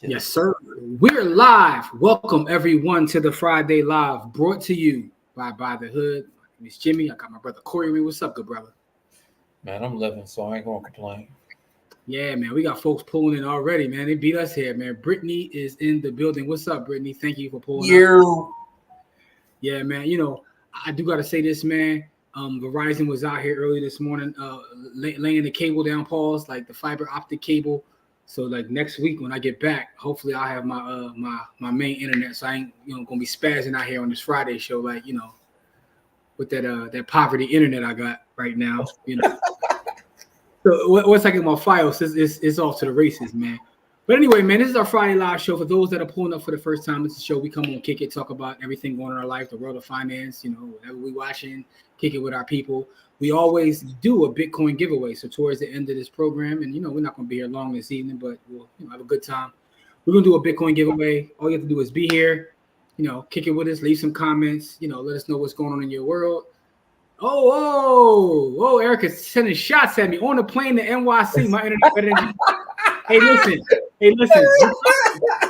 Yes, sir. We're live. Welcome everyone to the Friday Live, brought to you by the Hood. Miss Jimmy. I got my brother Corey with me. What's up, good brother? Man, I'm living, so I ain't gonna complain. Yeah, man. We got folks pulling in already, man. They beat us here, man. Brittany is in the building. What's up, Brittany? Thank you for pulling up. Yeah, man. You know, I do gotta say this, man. Verizon was out here early this morning, laying the cable down, pause, like the fiber optic cable. So like next week when I get back, hopefully I'll have my my main internet. So I ain't gonna be spazzing out here on this Friday show, like with that poverty internet I got right now. So once I get my files, it's off to the races, man. But anyway, man, this is our Friday Live show. For those that are pulling up for the first time, it's a show we come on, kick it, talk about everything going on in our life, the world of finance, whatever we watching, kick it with our people. We always do a Bitcoin giveaway. So towards the end of this program, and we're not going to be here long this evening, but we'll have a good time. We're going to do a Bitcoin giveaway. All you have to do is be here, kick it with us, leave some comments, let us know what's going on in your world. Oh, Erica's sending shots at me on the plane to NYC. My internet better than you. Hey, listen.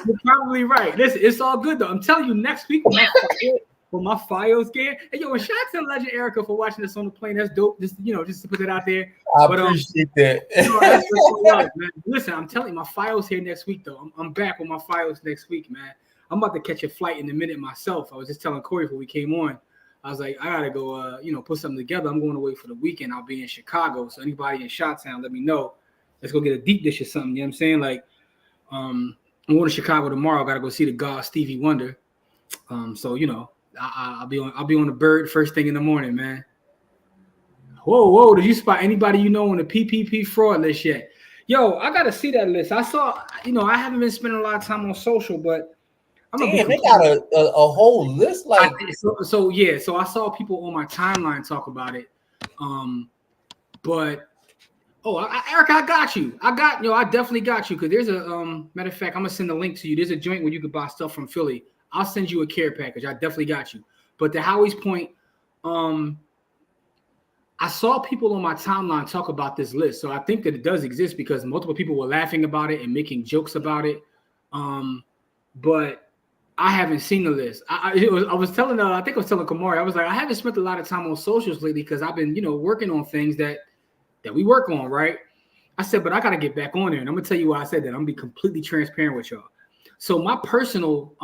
You're probably right. Listen, it's all good though. I'm telling you, next week when my files get. Hey, and shout out to Legend Erica for watching this on the plane. That's dope. Just to put it out there. I appreciate that. That's man. Listen, I'm telling you, my files here next week though. I'm back with my files next week, man. I'm about to catch a flight in a minute myself. I was just telling Corey before we came on. I was like, I gotta go, put something together. I'm going away for the weekend. I'll be in Chicago. So anybody in Chi-Town, let me know. Let's go get a deep dish or something. You know what I'm saying? Like, I'm going to Chicago tomorrow. I gotta go see the god Stevie Wonder. So I'll be on the bird first thing in the morning, man. Whoa! Did you spot anybody on the PPP fraud list yet? Yo, I gotta see that list. I saw, I haven't been spending a lot of time on social, but damn, they got a whole list like. So I saw people on my timeline talk about it, but. Erica, I got you. I definitely got you because there's a matter of fact, I'm gonna send a link to you. There's a joint where you could buy stuff from Philly. I'll send you a care package. I definitely got you. But to Howie's point, I saw people on my timeline talk about this list. So I think that it does exist because multiple people were laughing about it and making jokes about it. But I haven't seen the list. I was telling Kamari, I was like, I haven't spent a lot of time on socials lately because I've been, working on things that we work on, right? I said, but I got to get back on there. And I'm going to tell you why I said that. I'm going to be completely transparent with y'all. So my personal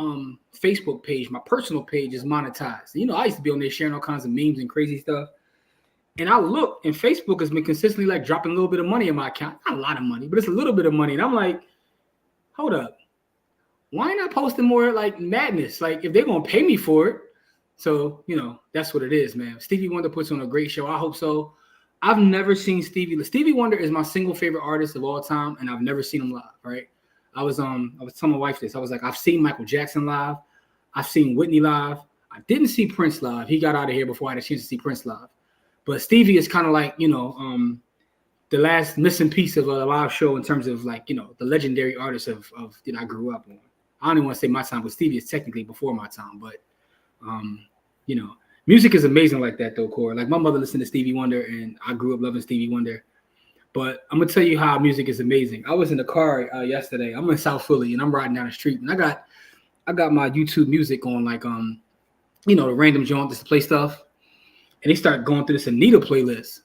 Facebook page, is monetized. I used to be on there sharing all kinds of memes and crazy stuff. And I look, and Facebook has been consistently like dropping a little bit of money in my account. Not a lot of money, but it's a little bit of money. And I'm like, hold up. Why not posting more like madness? Like if they're going to pay me for it. So, that's what it is, man. Stevie Wonder puts on a great show. I hope so. I've never seen Stevie. Stevie Wonder is my single favorite artist of all time, and I've never seen him live, right? I was telling my wife this. I was like, I've seen Michael Jackson live. I've seen Whitney live. I didn't see Prince live. He got out of here before I had a chance to see Prince live. But Stevie is kind of like, the last missing piece of a live show in terms of like, the legendary artist of that I grew up on. I don't even want to say my time, but Stevie is technically before my time. But, music is amazing like that, though, Corey. Like, my mother listened to Stevie Wonder, and I grew up loving Stevie Wonder. But I'm going to tell you how music is amazing. I was in the car yesterday. I'm in South Philly, and I'm riding down the street. And I got my YouTube music on, like, the random joint just to play stuff. And they start going through this Anita playlist.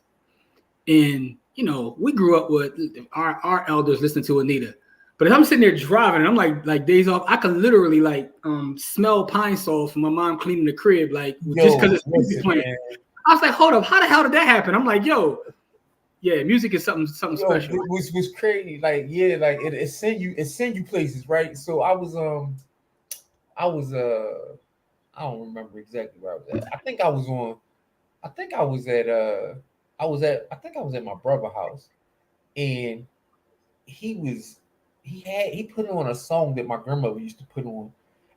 And, we grew up with our elders listening to Anita. But if I'm sitting there driving and I'm like days off, I can literally like smell pine sol from my mom cleaning the crib, like just because it's music playing. Man. I was like, hold up, how the hell did that happen? I'm like, yeah, music is something special. It was crazy. Like, yeah, like it send you places, right? So I don't remember exactly where I was at. I think I was at my brother's house, and he put on a song that my grandmother used to put on,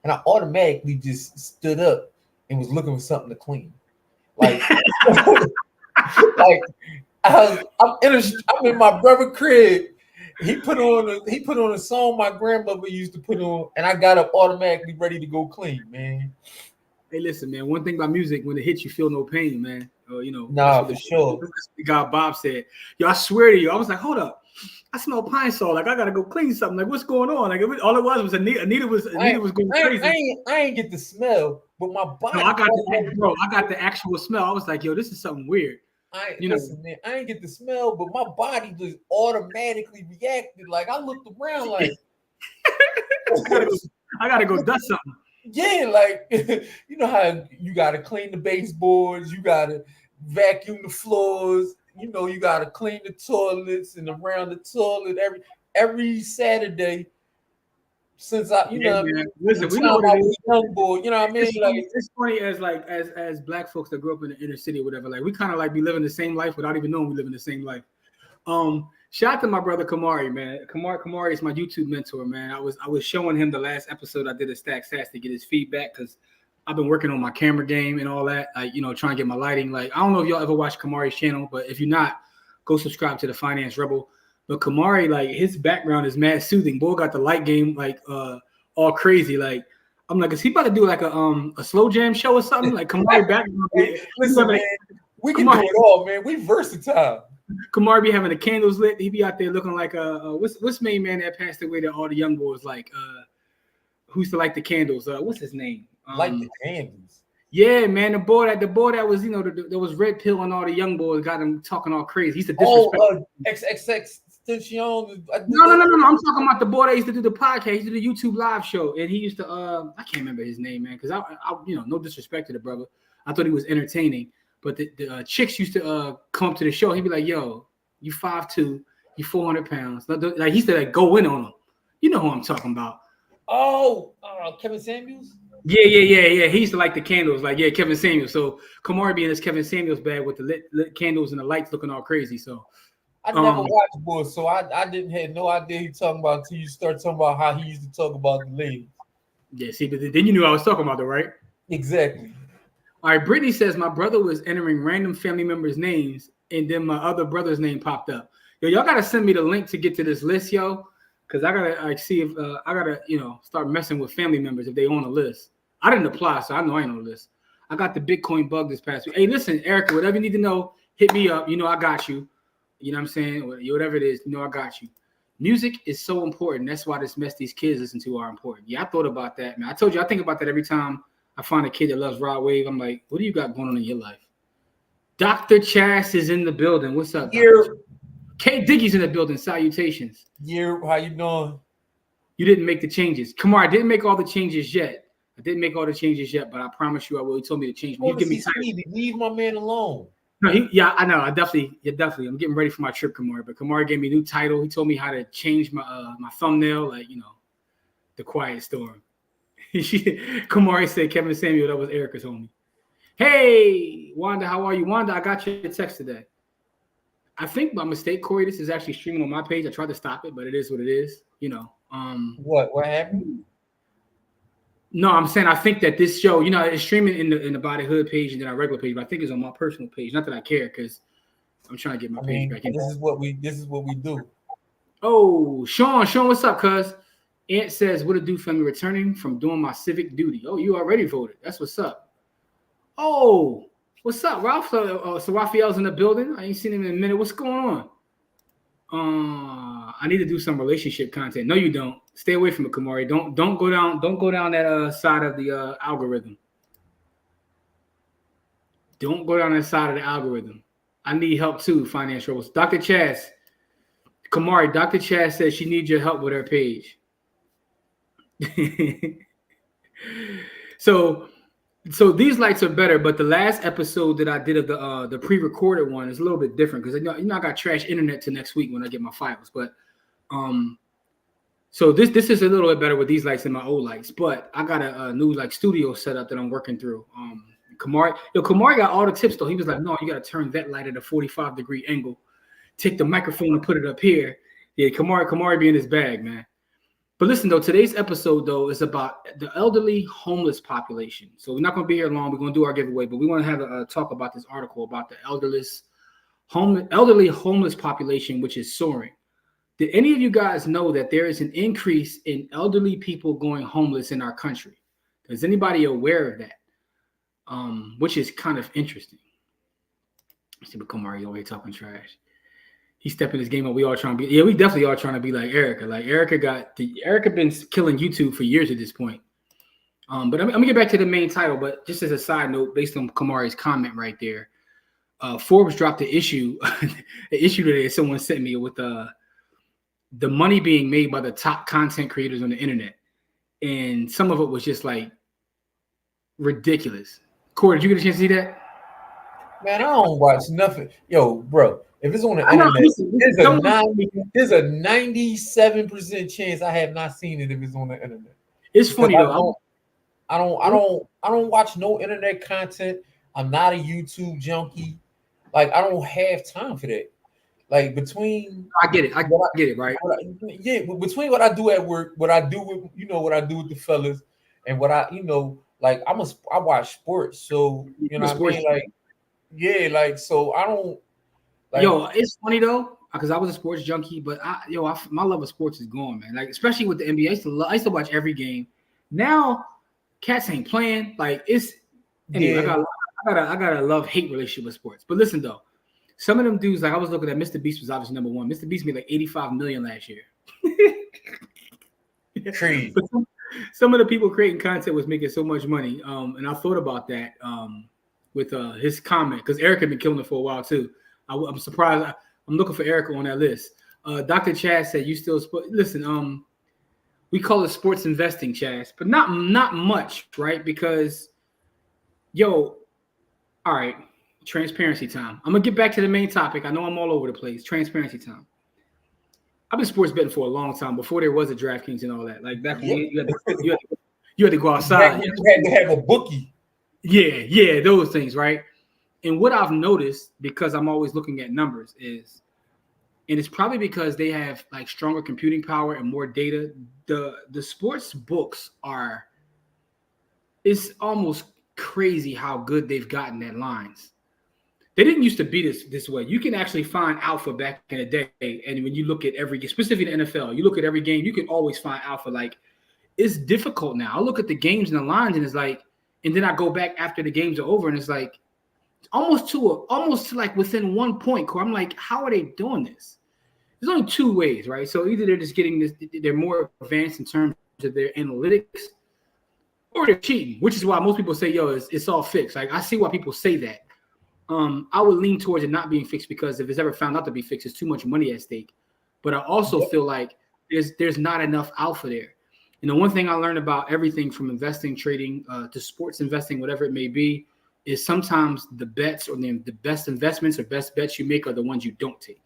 and I automatically just stood up and was looking for something to clean. Like, I'm in my brother's crib. He put on a song my grandmother used to put on, and I got up automatically ready to go clean, man. Hey, listen, man. One thing about music, when it hits, you feel no pain, man. Nah, for sure. The guy Bob said, "Yo, I swear to you," I was like, "Hold up." I smell pine saw. Like I gotta go clean something. Like what's going on? Like all it was Anita. Anita was going crazy. I ain't get the smell, but my body. No, I got the actual smell. I was like, yo, this is something weird. Listen, man, I ain't get the smell, but my body just automatically reacted. Like I looked around, like I gotta go dust something. Yeah, like you know how you gotta clean the baseboards, you gotta vacuum the floors, you know, you gotta clean the toilets and around the toilet every Saturday since listen, we know what it is. Young boy, you know what I mean? It's funny as black folks that grew up in the inner city or whatever. Like we kind of like be living the same life without even knowing we live in the same life. Shout out to my brother Kamari, man. Kamari is my YouTube mentor, man. I was showing him the last episode I did of Stack Sats to get his feedback because I've been working on my camera game and all that. Like, you know, trying to get my lighting. Like, I don't know if y'all ever watched Kamari's channel, but if you're not, go subscribe to the Finance Rebel. But Kamari, like, his background is mad soothing. Boy got the light game like all crazy. Like, I'm like, is he about to do like a slow jam show or something? Like Kamari background. Listen, man, we can do it all, man. We versatile. Kamari be having the candles lit. He be out there looking like what's main man that passed away that all the young boys like who used to light the candles? What's his name? Light the candles. Yeah, man, the boy that was, you know, there was Red Pill and all the young boys got him talking all crazy. He used to disrespect. XXX. No. I'm talking about the boy that used to do the podcast. He used to do the YouTube live show, and he used to I can't remember his name, man, because I you know, no disrespect to the brother. I thought he was entertaining. But the chicks used to come up to the show. He'd be like, yo, you 5'2", you 400 pounds. Like he used to like go in on them. You know who I'm talking about. Oh, Kevin Samuels? Yeah. He used to light the candles. Like, yeah, Kevin Samuels. So Kamari being this Kevin Samuels bag with the lit candles and the lights looking all crazy. So I never watched boy, so I didn't have no idea he talking about until you start talking about how he used to talk about the ladies. Yeah, see, but then you knew I was talking about that, right? Exactly. All right, Brittany says my brother was entering random family members' names, and then my other brother's name popped up. Yo, y'all gotta send me the link to get to this list, yo, because I gotta see if I gotta, you know, start messing with family members if they on a list. I didn't apply, so I know I ain't on the list. I got the Bitcoin bug this past week. Hey, listen, Erica, whatever you need to know, hit me up. You know I got you. You know what I'm saying? Whatever it is, you know I got you. Music is so important. That's why this mess these kids listen to are important. Yeah, I thought about that, man. I told you I think about that every time I find a kid that loves Rod Wave. I'm like, what do you got going on in your life? Dr. Chas is in the building. What's up? K Diggy's in the building. Salutations. Yeah, how you doing? You didn't make the changes. Kamar, I didn't make all the changes yet. But I promise you I will. He told me to change. Give me time. Leave my man alone. No, I know. Definitely. I'm getting ready for my trip, Kamar. But Kamar gave me a new title. He told me how to change my my thumbnail, like, you know, The Quiet Storm. Kamari said Kevin Samuel, that was Erica's homie. Hey, Wanda, how are you? Wanda, I got your text today. I think by mistake, Corey, this is actually streaming on my page. I tried to stop it, but it is what it is. You know. What happened? No, I'm saying I think that this show, you know, it's streaming in the Body Hood page and then our regular page, but I think it's on my personal page. Not that I care, because I'm trying to get my page back in. This is what we do. Oh, Sean, what's up, cuz? Aunt says, what a do family returning from doing my civic duty. Oh, you already voted. That's what's up. Oh, what's up, Ralph? So Raphael's in the building. I ain't seen him in a minute. What's going on? I need to do some relationship content. No, you don't. Stay away from it, Kamari. Don't go down that side of the algorithm. Don't go down that side of the algorithm. I need help too, Finance Rebels. Dr. Chas, Kamari, Dr. Chas says she needs your help with her page. So these lights are better, but the last episode that I did of the pre-recorded one is a little bit different because you know I got trash internet to next week when I get my files. But so this is a little bit better with these lights than my old lights. But I got a new like studio setup that I'm working through. Kamari got all the tips though. He was like, no, you got to turn that light at a 45-degree angle. Take the microphone and put it up here. Yeah, Kamari be in his bag, man. But listen, though, today's episode, though, is about the elderly homeless population. So we're not going to be here long. We're going to do our giveaway, but we want to have a talk about this article about the elderly homeless population, which is soaring. Did any of you guys know that there is an increase in elderly people going homeless in our country? Is anybody aware of that? Which is kind of interesting. Let's see, but Kamari over here talking trash. He's stepping his game up. We all trying to be. Yeah, we definitely are trying to be like Erica. Like Erica been killing YouTube for years at this point. But I'm gonna get back to the main title. But just as a side note, based on Kamari's comment right there, Forbes dropped the issue, the issue today someone sent me with the money being made by the top content creators on the internet, and some of it was just like ridiculous. Corey, did you get a chance to see that? Man, I don't watch nothing. Yo, bro, if it's on the know, internet, listen, there's a 97% chance I have not seen it if it's on the internet. It's funny though. I don't watch no internet content. I'm not a YouTube junkie. Like, I don't have time for that. Like, between I get it, right? Between what I do at work, what I do with what I do with the fellas, and what I like I watch sports, so you know what I mean. Like, yeah, like so I don't. Like, yo, it's funny though because I was a sports junkie, but my love of sports is gone, man. Like, especially with the NBA, I used to watch every game. Now, cats ain't playing. Like, it's anyway. Yeah. I got a love-hate relationship with sports. But listen though, some of them dudes, like I was looking at Mr. Beast was obviously number one. Mr. Beast made like $85 million last year. Crazy. But some of the people creating content was making so much money. And I thought about that with his comment because Eric had been killing it for a while too. I'm surprised. I'm looking for Erica on that list. Dr. Chaz said you still listen. We call it sports investing, Chaz, but not much, right? Because all right, transparency time. I'm gonna get back to the main topic. I know I'm all over the place. Transparency time. I've been sports betting for a long time before there was a DraftKings and all that. Like back when you had to go outside. You had to have a bookie. Yeah, those things, right? And what I've noticed, because I'm always looking at numbers, is, and it's probably because they have like stronger computing power and more data. The sports books it's almost crazy how good they've gotten at lines. They didn't used to be this way. You can actually find alpha back in the day, and when you look at every game, specifically the NFL, you look at every game, you can always find alpha. Like, it's difficult now. I look at the games and the lines, and it's like, and then I go back after the games are over, and it's like almost to like within 1 point. I'm like, how are they doing this? There's only two ways, right? So either they're just getting this, they're more advanced in terms of their analytics, or they're cheating, which is why most people say, yo, it's all fixed. Like, I see why people say that. I would lean towards it not being fixed because if it's ever found out to be fixed, it's too much money at stake. But I also feel like there's not enough alpha there. And the one thing I learned about everything from investing, trading, to sports investing, whatever it may be, is sometimes the bets or the best investments or best bets you make are the ones you don't take.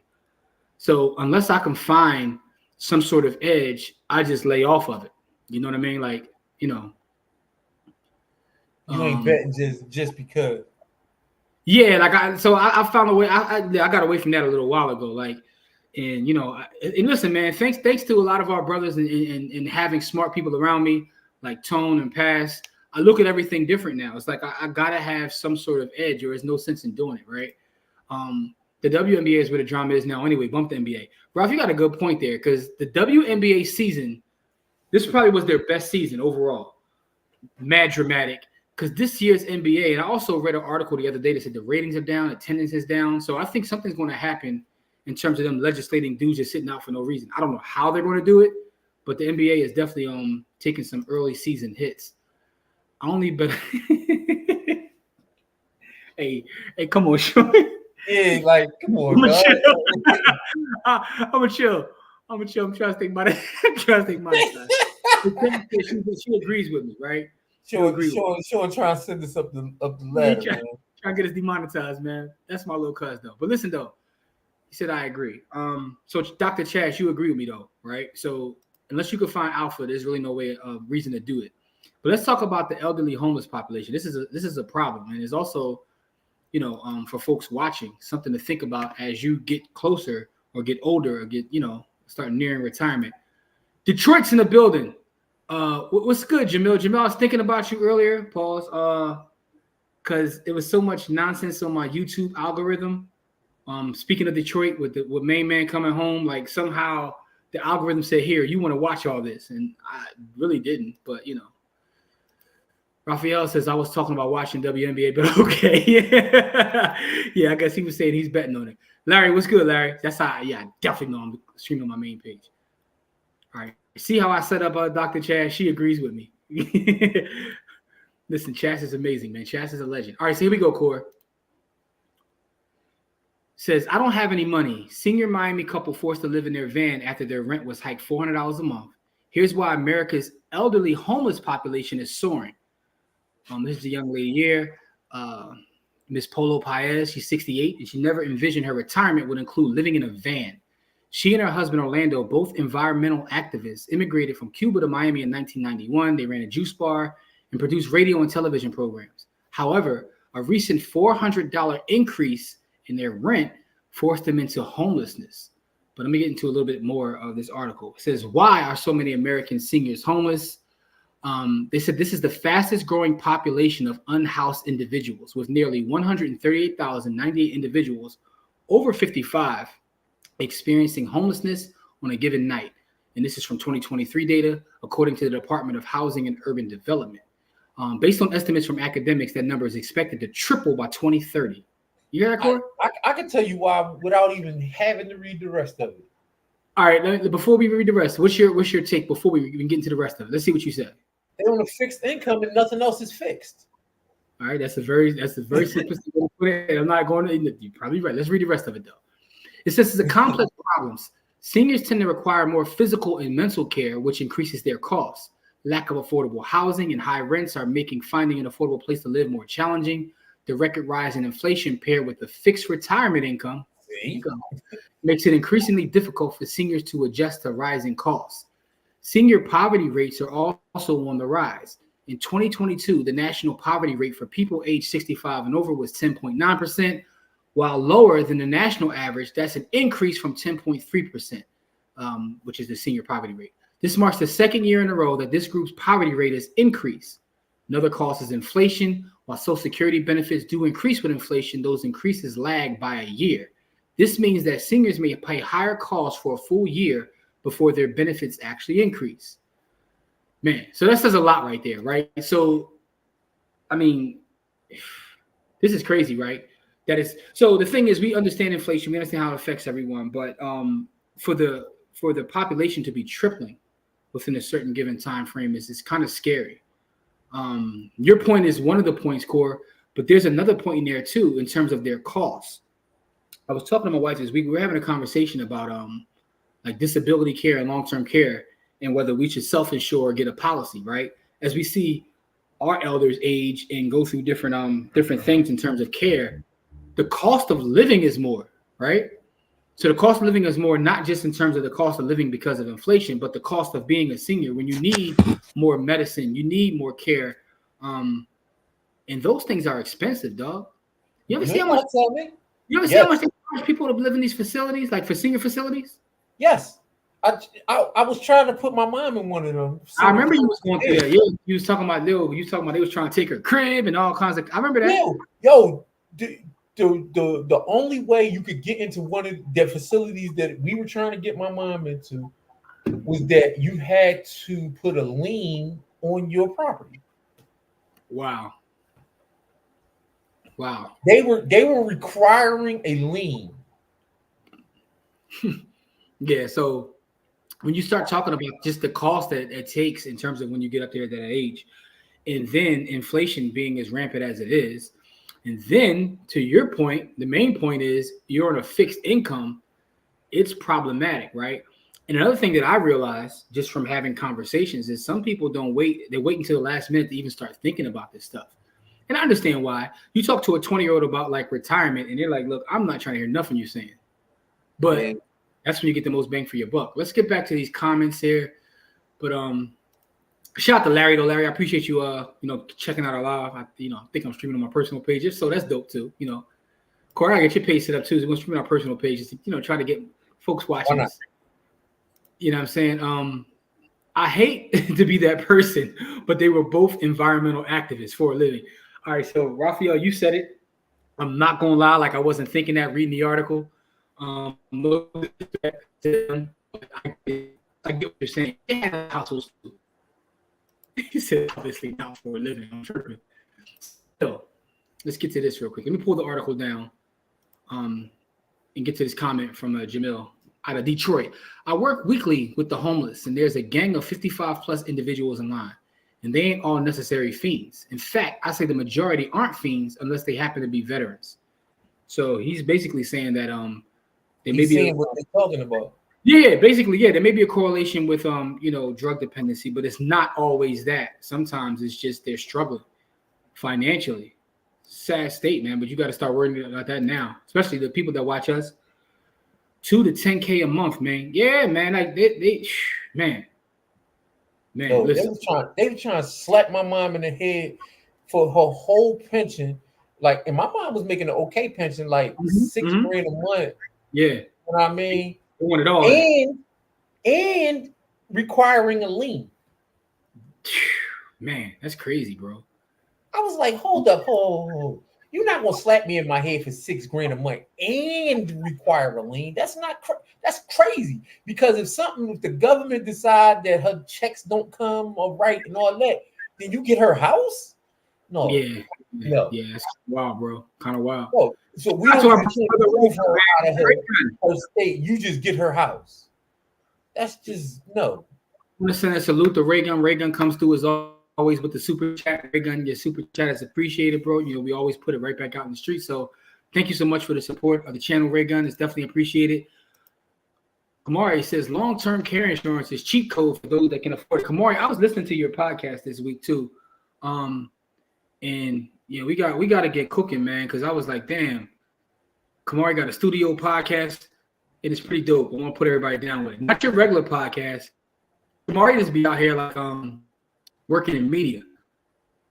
So unless I can find some sort of edge, I just lay off of it. You know what I mean? Like, you ain't betting just because. Yeah, like I found a way. I got away from that a little while ago. Like, and and listen, man, thanks to a lot of our brothers and having smart people around me, like Tone and Pass. I look at everything different now. It's like I gotta have some sort of edge, or there's no sense in doing it, right? The WNBA is where the drama is now. Anyway, bump the NBA. Ralph, you got a good point there because the WNBA season, this probably was their best season overall. Mad dramatic. Because this year's NBA, and I also read an article the other day that said the ratings are down, attendance is down. So I think something's going to happen in terms of them legislating dudes just sitting out for no reason. I don't know how they're going to do it, but the NBA is definitely taking some early season hits. I only bet. hey, come on, Sean. Yeah, like, come on, I'm gonna chill. I'm trying to think about it. She agrees with me, right? Sean trying to send us up the ladder, man. Trying to get us demonetized, man. That's my little cuz though. But listen though, he said I agree. So Dr. Chaz, you agree with me though, right? So unless you can find alpha, there's really no way of reason to do it. But let's talk about the elderly homeless population. This is a problem, and it's also, for folks watching, something to think about as you get closer or get older or get, start nearing retirement. Detroit's in the building. What's good, Jamil? Jamil, I was thinking about you earlier, pause, because there was so much nonsense on my YouTube algorithm. Speaking of Detroit, with Main Man coming home, like somehow the algorithm said, here, you want to watch all this, and I really didn't, but Raphael says I was talking about watching WNBA, but okay. Yeah, I guess he was saying he's betting on it. Larry, what's good, Larry? That's how. Yeah, I definitely know I'm streaming on my main page. All right. See how I set up Dr. Chaz? She agrees with me. Listen, Chaz is amazing, man. Chaz is a legend. All right, so here we go, Core. Says, I don't have any money. Senior Miami couple forced to live in their van after their rent was hiked $400 a month. Here's why America's elderly homeless population is soaring. This is a young lady here, Miss Polo Paez. She's 68, and she never envisioned her retirement would include living in a van. She and her husband, Orlando, both environmental activists, immigrated from Cuba to Miami in 1991. They ran a juice bar and produced radio and television programs. However, a recent $400 increase in their rent forced them into homelessness. But let me get into a little bit more of this article. It says, why are so many American seniors homeless? They said this is the fastest growing population of unhoused individuals, with nearly 138,098 individuals over 55 experiencing homelessness on a given night. And this is from 2023 data, according to the Department of Housing and Urban Development. Based on estimates from academics, that number is expected to triple by 2030. You hear that, Corey? I can tell you why without even having to read the rest of it. All right, before we read the rest, what's your take before we even get into the rest of it? Let's see what you said. They're on a fixed income and nothing else is fixed. All right, that's a very simplistic way to put it. I'm not going to. You're probably right. Let's read the rest of it though. It says it's a complex problems. Seniors tend to require more physical and mental care, which increases their costs. Lack of affordable housing and high rents are making finding an affordable place to live more challenging. The record rise in inflation paired with a fixed retirement income makes it increasingly difficult for seniors to adjust to rising costs. Senior poverty rates are also on the rise. In 2022, the national poverty rate for people aged 65 and over was 10.9%, while lower than the national average. That's an increase from 10.3%, which is the senior poverty rate. This marks the second year in a row that this group's poverty rate has increased. Another cause is inflation. While Social Security benefits do increase with inflation, those increases lag by a year. This means that seniors may pay higher costs for a full year before their benefits actually increase. Man, so that says a lot right there, right? So, I mean, this is crazy, right? That is so. The thing is, we understand inflation, we understand how it affects everyone, but for the population to be tripling within a certain given time frame is kind of scary. Your point is one of the points, Core, but there's another point in there too in terms of their costs. I was talking to my wife this week. We were having a conversation about like disability care and long-term care and whether we should self-insure or get a policy, right? As we see our elders age and go through different things in terms of care, the cost of living is more, right? So the cost of living is more, not just in terms of the cost of living because of inflation, but the cost of being a senior when you need more medicine, you need more care. And those things are expensive, dog. You ever see how much they charge people to live in these facilities, like for senior facilities? Yes. I was trying to put my mom in one of them. I remember you was going through that. You was talking about they was trying to take her crib and all kinds of. I remember that. The only way you could get into one of the facilities that we were trying to get my mom into was that you had to put a lien on your property. Wow. They were requiring a lien. Yeah, so when you start talking about just the cost that it takes in terms of when you get up there at that age, and then inflation being as rampant as it is, and then to your point, the main point is you're on a fixed income, it's problematic, right? And another thing that I realized just from having conversations is some people don't wait. They wait until the last minute to even start thinking about this stuff. And I understand why. You talk to a 20-year-old about like retirement and they're like, look, I'm not trying to hear nothing you're saying. But that's when you get the most bang for your buck. Let's get back to these comments here. But shout out to Larry though. Larry, I appreciate you checking out our live. I think I'm streaming on my personal page, so that's dope too. Corey, I get your page set up too. So we're streaming our personal pages to try to get folks watching this. You know what I'm saying? I hate to be that person, but they were both environmental activists for a living. All right, so Raphael, you said it. I'm not gonna lie, like I wasn't thinking that reading the article. No disrespect to them, but I get what you're saying. They had households too. He said obviously not for a living. I'm tripping. So let's get to this real quick. Let me pull the article down. and get to this comment from Jamil out of Detroit. I work weekly with the homeless, and there's a gang of 55 plus individuals in line, and they ain't all necessary fiends. In fact, I say the majority aren't fiends unless they happen to be veterans. So he's basically saying that there may be what they're talking about. Yeah, basically, yeah, there may be a correlation with drug dependency, but it's not always that. Sometimes it's just they're struggling financially. Sad state, man, but you got to start worrying about that now, especially the people that watch us. 2 to 10K a month, man. Yeah, man, like they man. Yo, they were trying to slap my mom in the head for her whole pension. Like, and my mom was making an okay pension, like $6 grand a month. Yeah, you know what I mean. They want it all, and requiring a lien. Man, that's crazy, bro. I was like, hold up, you're not gonna slap me in my head for $6 grand a month and require a lien. That's crazy. Because if the government decide that her checks don't come all right and all that, then you get her house. No, yeah, it's wild, bro. Kind of wild. No. So we don't move her out of her state. You just get her house. That's just no. I want to send a salute to Raygun. Raygun comes through as always with the super chat. Raygun, your super chat is appreciated, bro. You know, we always put it right back out in the street. So thank you so much for the support of the channel, Raygun. It's definitely appreciated. Kamari says long-term care insurance is cheat code for those that can afford it. Kamari, I was listening to your podcast this week too. And yeah, we got to get cooking, man, because I was like, damn, Kamari got a studio podcast. It is pretty dope. I want to put everybody down with it. Not your regular podcast. Kamari just be out here like working in media.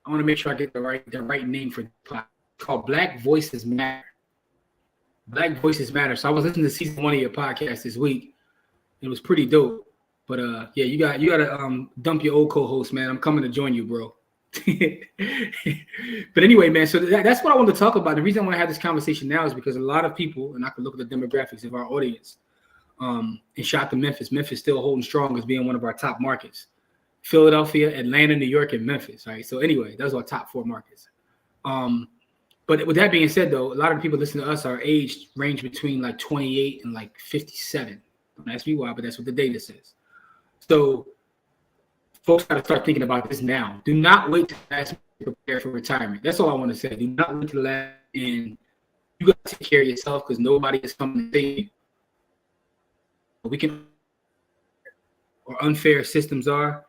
I want to make sure I get the right name for the podcast. It's called Black Voices Matter. Black Voices Matter. So I was listening to season 1 of your podcast this week. It was pretty dope. But yeah, you got to dump your old co-host, man. I'm coming to join you, bro. But anyway, man, so that's what I want to talk about. The reason I want to have this conversation now is because a lot of people, and I can look at the demographics of our audience, and shout to Memphis. Memphis still holding strong as being one of our top markets. Philadelphia, Atlanta, New York, and Memphis. Right. So anyway, those are our top 4 markets. But with that being said, though, a lot of people listening to us are aged range between like 28 and like 57. Don't ask me why, but that's what the data says. So folks got to start thinking about this now. Do not wait to last to prepare for retirement. That's all I want to say. Do not wait to last, and you got to take care of yourself because nobody is coming to save you. We can, or unfair systems are,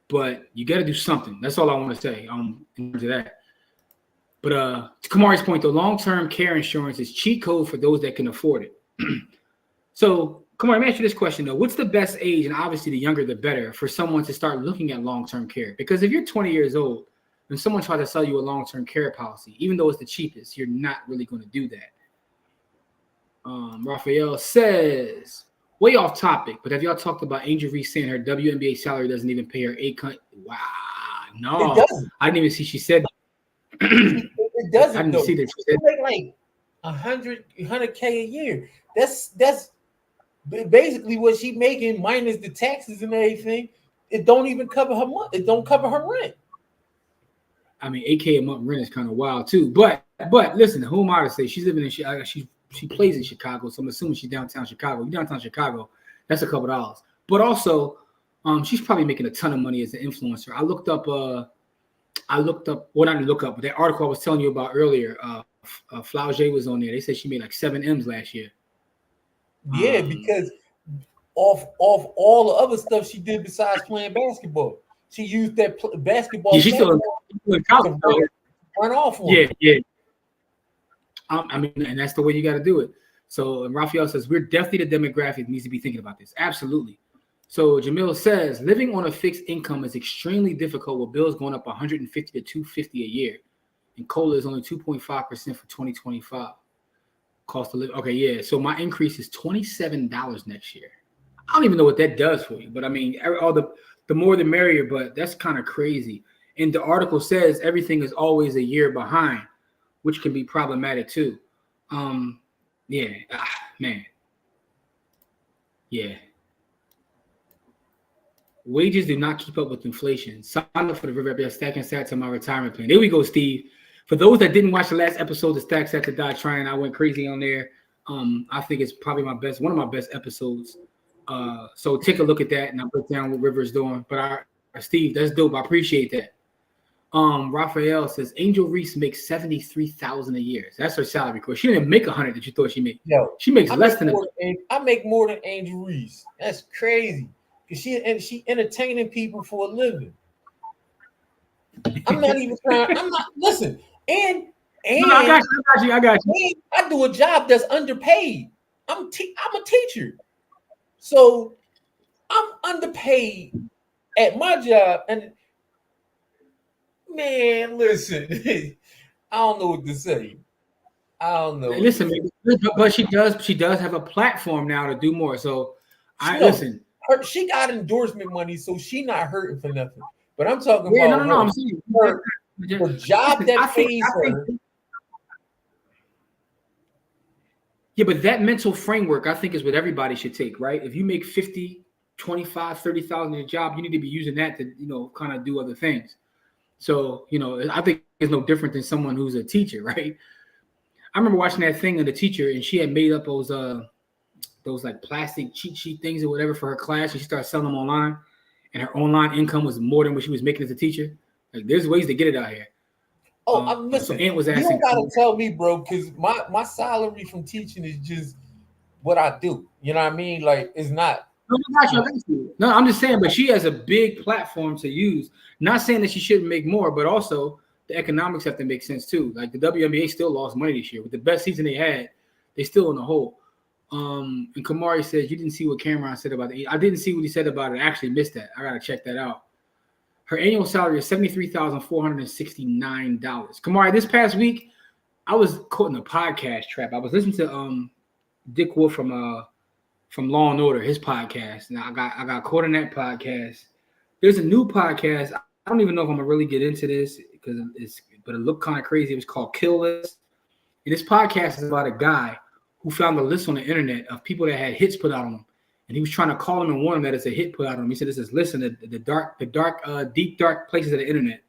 but you got to do something. That's all I want to say in terms of that. But to Kamari's point, the long-term care insurance is cheat code for those that can afford it. So, Kamari, let me ask you this question, though. What's the best age, and obviously the younger the better, for someone to start looking at long-term care? Because if you're 20 years old and someone tries to sell you a long-term care policy, even though it's the cheapest, you're not really going to do that. Raphael says, way off topic, but have y'all talked about Angel Reese saying her WNBA salary doesn't even pay her $8? Wow, no. I didn't even see she said that. It doesn't. I didn't see that she said that. Like 100K a year. That's basically what she's making minus the taxes and everything. It don't even cover her month. It don't cover her rent. I mean, $8K a month rent is kind of wild too. But listen, who am I to say? She's living in she plays in Chicago, so I'm assuming she's downtown Chicago. Downtown Chicago, that's a couple dollars. But also, she's probably making a ton of money as an influencer. I looked up. Well, I didn't look up, but that article I was telling you about earlier, Flaugier was on there. They said she made like 7 M's last year. Yeah, because of all the other stuff she did besides playing basketball, she used that basketball. Yeah, she's still in college. Run off on. Yeah. I mean, and that's the way you got to do it. So, and Raphael says we're definitely the demographic needs to be thinking about this. Absolutely. So Jamil says living on a fixed income is extremely difficult with bills going up 150 to 250 a year, and COLA is only 2.5% for 2025. Cost of living. Okay, yeah. So my increase is $27 next year. I don't even know what that does for you, but I mean, all the more the merrier. But that's kind of crazy. And the article says everything is always a year behind, which can be problematic too. Yeah, man. Yeah. Wages do not keep up with inflation. Sign up for the River Stacking Stats on my retirement plan. There we go, Steve. For those that didn't watch the last episode of Stack Sats to Die Trying, I went crazy on there. I think it's probably one of my best episodes. So take a look at that, and I'll break down what River's doing. But Steve, that's dope. I appreciate that. Raphael says Angel Reese makes 73,000 a year. That's her salary. Of course, she didn't make 100 that you thought she made. Yo, she makes less than I make more than Angel Reese. That's crazy. Because she entertaining people for a living. I'm not even trying. I'm not listen. And no, I got you. And I do a job that's underpaid. I'm a teacher, so I'm underpaid at my job. And man, listen, I don't know what to say. I don't know. Listen, but she does have a platform now to do more. So listen. She got endorsement money, so she not hurting for nothing. But I'm talking about no. I'm saying her job that pays her. Yeah, but that mental framework, I think, is what everybody should take, right? If you make 50, 25, 30,000 in a job, you need to be using that to, kind of do other things. So, I think it's no different than someone who's a teacher, right? I remember watching that thing of the teacher, and she had made up those like plastic cheat sheet things or whatever for her class, and she started selling them online, and her online income was more than what she was making as a teacher. Like, there's ways to get it out here. Oh, I'm listening. So Ant was asking, you don't gotta tell me, bro, because my salary from teaching is just what I do. You know what I mean? Like, it's not. No, I'm just saying, but she has a big platform to use. Not saying that she shouldn't make more, but also the economics have to make sense too. Like the WNBA still lost money this year with the best season they had. They still in the hole. And Kamari says you didn't see what Cameron said about it. I didn't see what he said about it. I actually missed that. I gotta check that out. Her annual salary is $73,469. Kamari, this past week, I was caught in a podcast trap. I was listening to Dick Wolf from Law and Order, his podcast. Now I got caught in that podcast. There's a new podcast. I don't even know if I'm gonna really get into this but it looked kind of crazy. It was called Kill List. And this podcast is about a guy who found a list on the internet of people that had hits put out on them. And he was trying to call them and warn them that it's a hit put out on him. He said, "This is listen to the deep, dark places of the internet."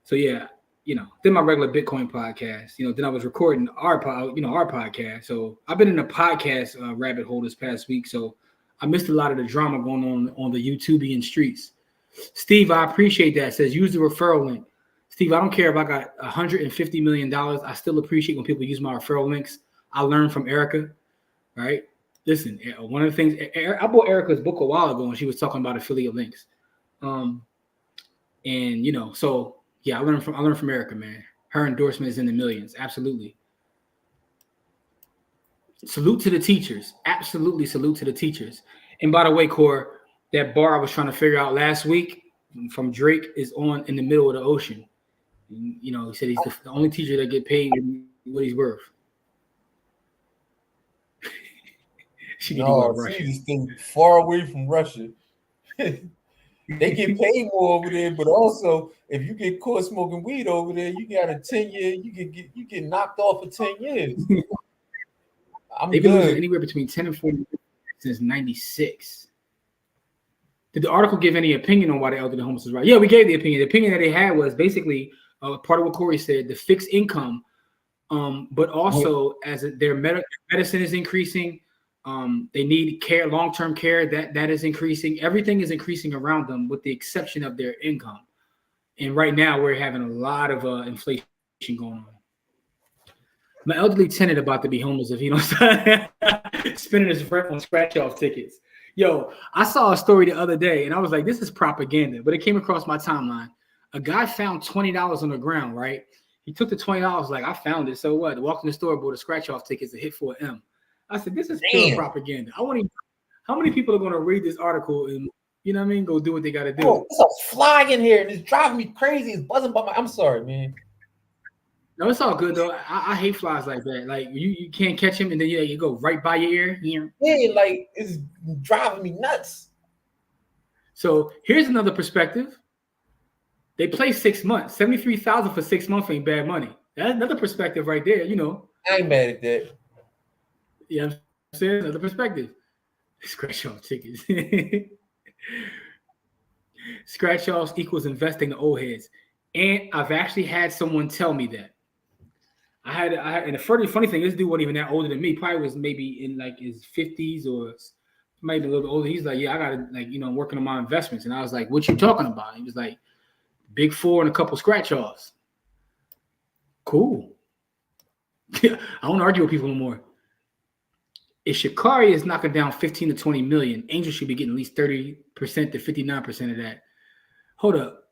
So yeah, then my regular Bitcoin podcast. Then I was recording our podcast. So I've been in a podcast rabbit hole this past week. So I missed a lot of the drama going on the YouTubian streets. Steve, I appreciate that. Says use the referral link. Steve, I don't care if I got $150 million. I still appreciate when people use my referral links. I learned from Erica, right? Listen, one of the things I bought Erica's book a while ago, and she was talking about affiliate links. So yeah, I learned from Erica, man. Her endorsement is in the millions, absolutely. Salute to the teachers, absolutely salute to the teachers. And by the way, Core, that bar I was trying to figure out last week from Drake is in the middle of the ocean. He said he's the only teacher that get paid what he's worth. She stay far away from Russia. They get paid more over there, but also if you get caught smoking weed over there, you got a 10-year. You get knocked off for 10 years. They've been losing anywhere between 10 and 40 since '96. Did the article give any opinion on why the elderly homeless is right? Yeah, we gave the opinion. The opinion that they had was basically part of what Corey said: the fixed income, but also as their medicine is increasing. They need care, long-term care that is increasing. Everything is increasing around them with the exception of their income. And right now we're having a lot of inflation going on. My elderly tenant about to be homeless if he don't start spending his rent on scratch-off tickets. Yo, I saw a story the other day and I was like, this is propaganda, but it came across my timeline. A guy found $20 on the ground, right? He took the $20, like, I found it, so what? Walked in the store, bought a scratch-off tickets, a hit for an M. I said, this is pure propaganda. I want to. How many people are going to read this article and go do what they got to do? Oh, there's a fly in here and it's driving me crazy. It's buzzing by I'm sorry, man. No, it's all good though. I hate flies like that. Like you can't catch him and then you go right by your ear. Yeah, like it's driving me nuts. So here's another perspective. They play 6 months. 73,000 for 6 months ain't bad money. That's another perspective right there. I ain't mad at that. Yeah, I'm saying another perspective. Scratch off tickets. Scratch offs equals investing in old heads. And I've actually had someone tell me that. and the funny thing, this dude wasn't even that older than me. Probably was maybe in like his 50s or maybe a little bit older. He's like, yeah, I gotta like, I'm working on my investments. And I was like, what you talking about? He was like, Big Four and a couple scratch offs. Cool. I don't argue with people no more. If Sha'Carri is knocking down 15 to 20 million, Angel should be getting at least 30% to 59% of that. Hold up.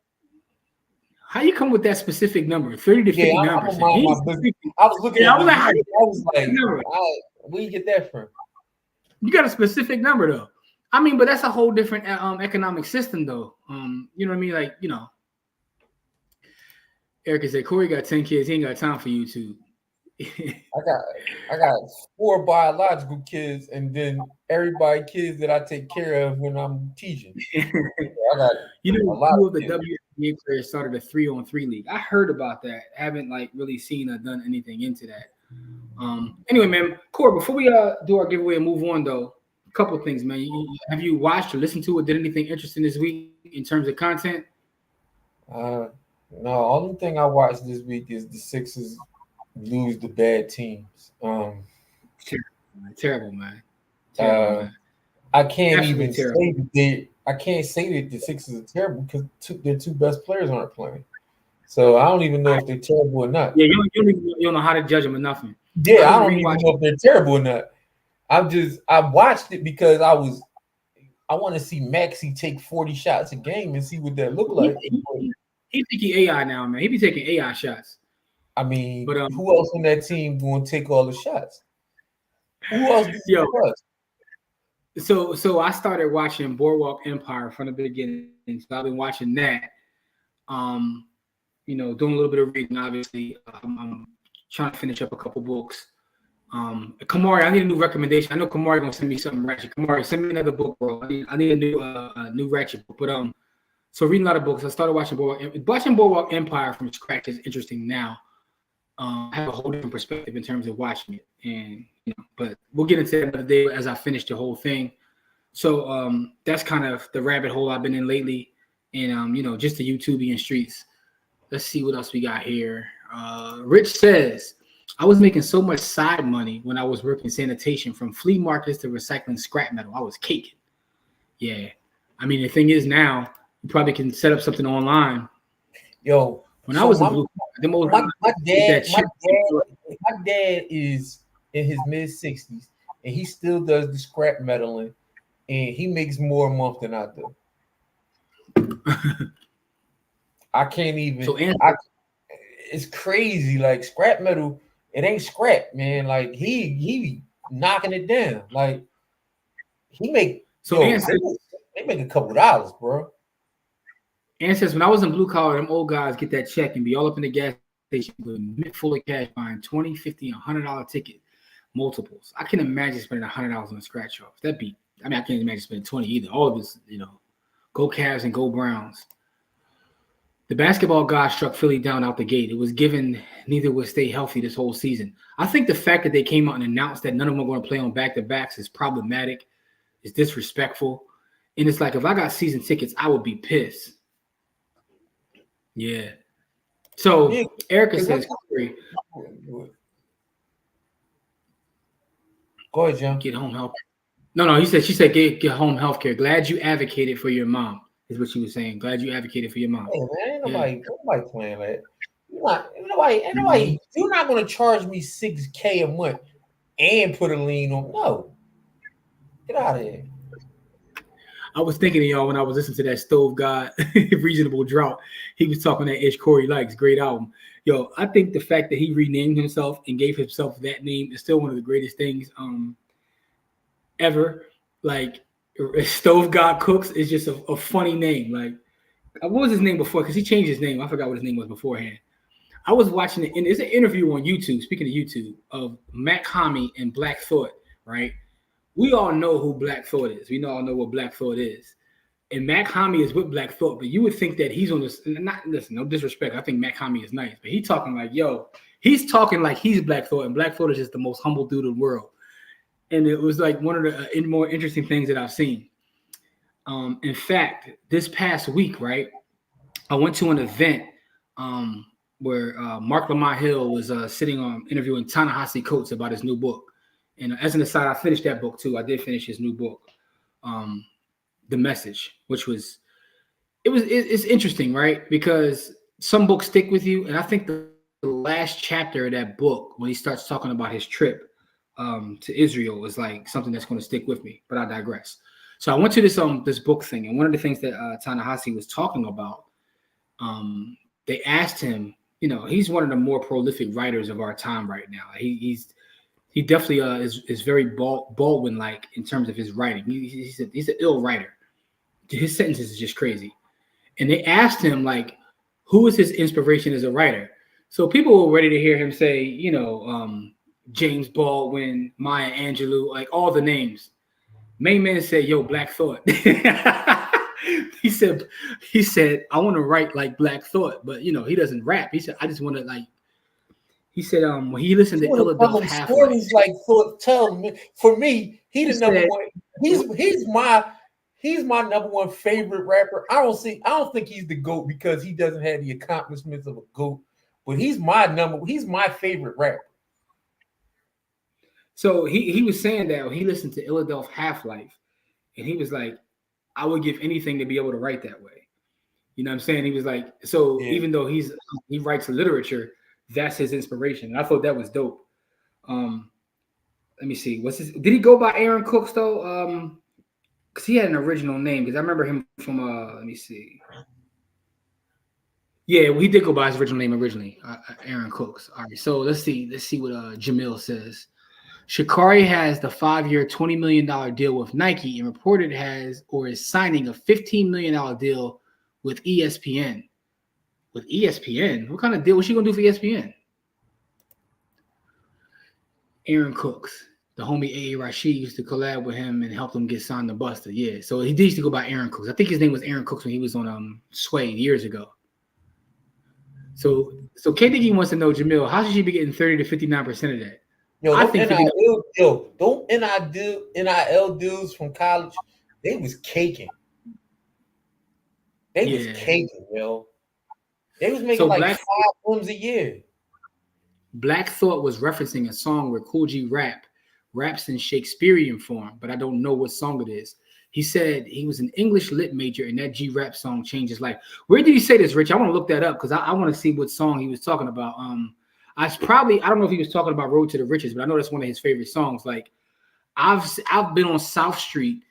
How you come with that specific number? 30 to 59%. I was looking at it. I was like, where you get that from? You got a specific number though. I mean, but that's a whole different economic system though. You know what I mean? Like, Erica said, Corey got 10 kids. He ain't got time for YouTube. I got 4 biological kids, and then everybody kids that I take care of when I'm teaching. I got a lot of the WNBA players started a 3-on-3 league. I heard about that. Haven't like really seen or done anything into that. Anyway, man, Corey, before we do our giveaway and move on though, a couple of things, man. Have you watched or listened to or did anything interesting this week in terms of content? No, only thing I watched this week is the Sixers lose the bad teams. Terrible, man. I can't even say that. I can't say that the Sixers are terrible because their 2 best players aren't playing. So I don't even know if they're terrible or not. Yeah, you don't know how to judge them or nothing. Yeah, I don't even know if they're terrible or not. I watched it because I want to see Maxey take 40 shots a game and see what that look like. He's taking AI now, man. He be taking AI shots. I mean, but who else on that team going to take all the shots? Who else? So I started watching Boardwalk Empire from the beginning. So I've been watching that. Doing a little bit of reading. Obviously, I'm trying to finish up a couple books. Kamari, I need a new recommendation. I know Kamari gonna send me something ratchet. Kamari, send me another book, bro. I need a new ratchet book. But so reading a lot of books. I started watching Boardwalk Empire from scratch is interesting now. I have a whole different perspective in terms of watching it, and but we'll get into that another day as I finish the whole thing. So that's kind of the rabbit hole I've been in lately, and just the YouTubian streets. Let's see what else we got here. Rich says, I was making so much side money when I was working sanitation, from flea markets to recycling scrap metal. I was caking. Yeah, I mean the thing is now you probably can set up something online. Yo, when I was in blue, my dad is in his mid-60s and he still does the scrap metaling, and he makes more a month than I do. I can't even. It's crazy. Like scrap metal, it ain't scrap, man. Like he knocking it down. Like he make they make a couple dollars, bro. And says, when I was in blue collar, them old guys get that check and be all up in the gas station with a mitt full of cash buying $20, $50, $100 ticket multiples. I can imagine spending $100 on a scratch off. I can't imagine spending 20 either. All of us, go Cavs and go Browns. The basketball guy struck Philly down out the gate. It was given neither would stay healthy this whole season. I think the fact that they came out and announced that none of them are going to play on back-to-backs is problematic. It's disrespectful. And it's like, if I got season tickets, I would be pissed. Yeah. So Erica says, Corey, go ahead, John. Get home health. No, she said get home health care. Glad you advocated for your mom, is what she was saying. Glad you advocated for your mom. Hey, man, ain't nobody playing that. You're not gonna charge me $6,000 a month and put a lien on. No. Get out of here. I was thinking of y'all when I was listening to that Stove God Reasonable Drought. He was talking that Ish Corey Likes, great album. Yo, I think the fact that he renamed himself and gave himself that name is still one of the greatest things ever. Like Stove God Cooks is just a funny name. Like, what was his name before? Because he changed his name. I forgot what his name was beforehand. I was watching it, and there's an interview on YouTube, speaking of YouTube, of Matt Comey and Black Thought, right? We all know who Black Thought is. We all know what Black Thought is. And Matt Comey is with Black Thought, but you would think that he's on this. Listen, no disrespect. I think Matt Comey is nice, but he's talking like he's Black Thought, and Black Thought is just the most humble dude in the world. And it was like one of the more interesting things that I've seen. In fact, this past week, right, I went to an event where Mark Lamont Hill was sitting on interviewing Ta-Nehisi Coates about his new book. And as an aside, I finished that book too. I did finish his new book, The Message, which was it's interesting, right? Because some books stick with you, and I think the last chapter of that book, when he starts talking about his trip to Israel, was like something that's going to stick with me. But I digress. So I went to this book thing, and one of the things that Ta-Nehisi was talking about, they asked him. He's one of the more prolific writers of our time right now. He definitely is very Baldwin-like in terms of his writing. He's an ill writer. His sentences is just crazy. And they asked him, like, who is his inspiration as a writer? So people were ready to hear him say, James Baldwin, Maya Angelou, like all the names. Main man said, "Yo, Black Thought." He said, "I want to write like Black Thought," but he doesn't rap. He said, "I just want to like." He said, when he listened to Illadelph Half stories like Thought tell me. For me, he's the number one. He's my number one favorite rapper. I don't think he's the GOAT because he doesn't have the accomplishments of a GOAT, but he's my favorite rapper. So he was saying that he listened to Illadelph Half-Life, and he was like, I would give anything to be able to write that way. You know what I'm saying? He was like, so even though he writes literature, that's his inspiration. And I thought that was dope. Let me see. Did he go by Aaron Cooks though? Because he had an original name. Because I remember him from let me see. Yeah, well, he did go by his original name originally, Aaron Cooks. All right, so let's see what Jamil says. Sha'Carri has the 5-year, $20 million deal with Nike, and reported has or is signing a $15 million deal with ESPN. With ESPN? What kind of deal was she gonna do for ESPN? Aaron Cooks, the homie A.A. Rashid used to collab with him and helped him get signed to Buster. Yeah, so he used to go by Aaron Cooks. I think his name was Aaron Cooks when he was on Sway years ago. So K Diggy wants to know, Jamil, how should she be getting 30 to 59% of that? I think don't NIL dudes from college, they was caking. They was caking, yo. They was making like 5 films a year. Black Thought was referencing a song where Kool G raps in Shakespearean form, but I don't know what song it is. He said he was an English lit major, and that G-rap song changed his life. Where did he say this, Rich? I want to look that up because I want to see what song he was talking about. I don't know if he was talking about Road to the Riches, but I know that's one of his favorite songs. Like I've been on South Street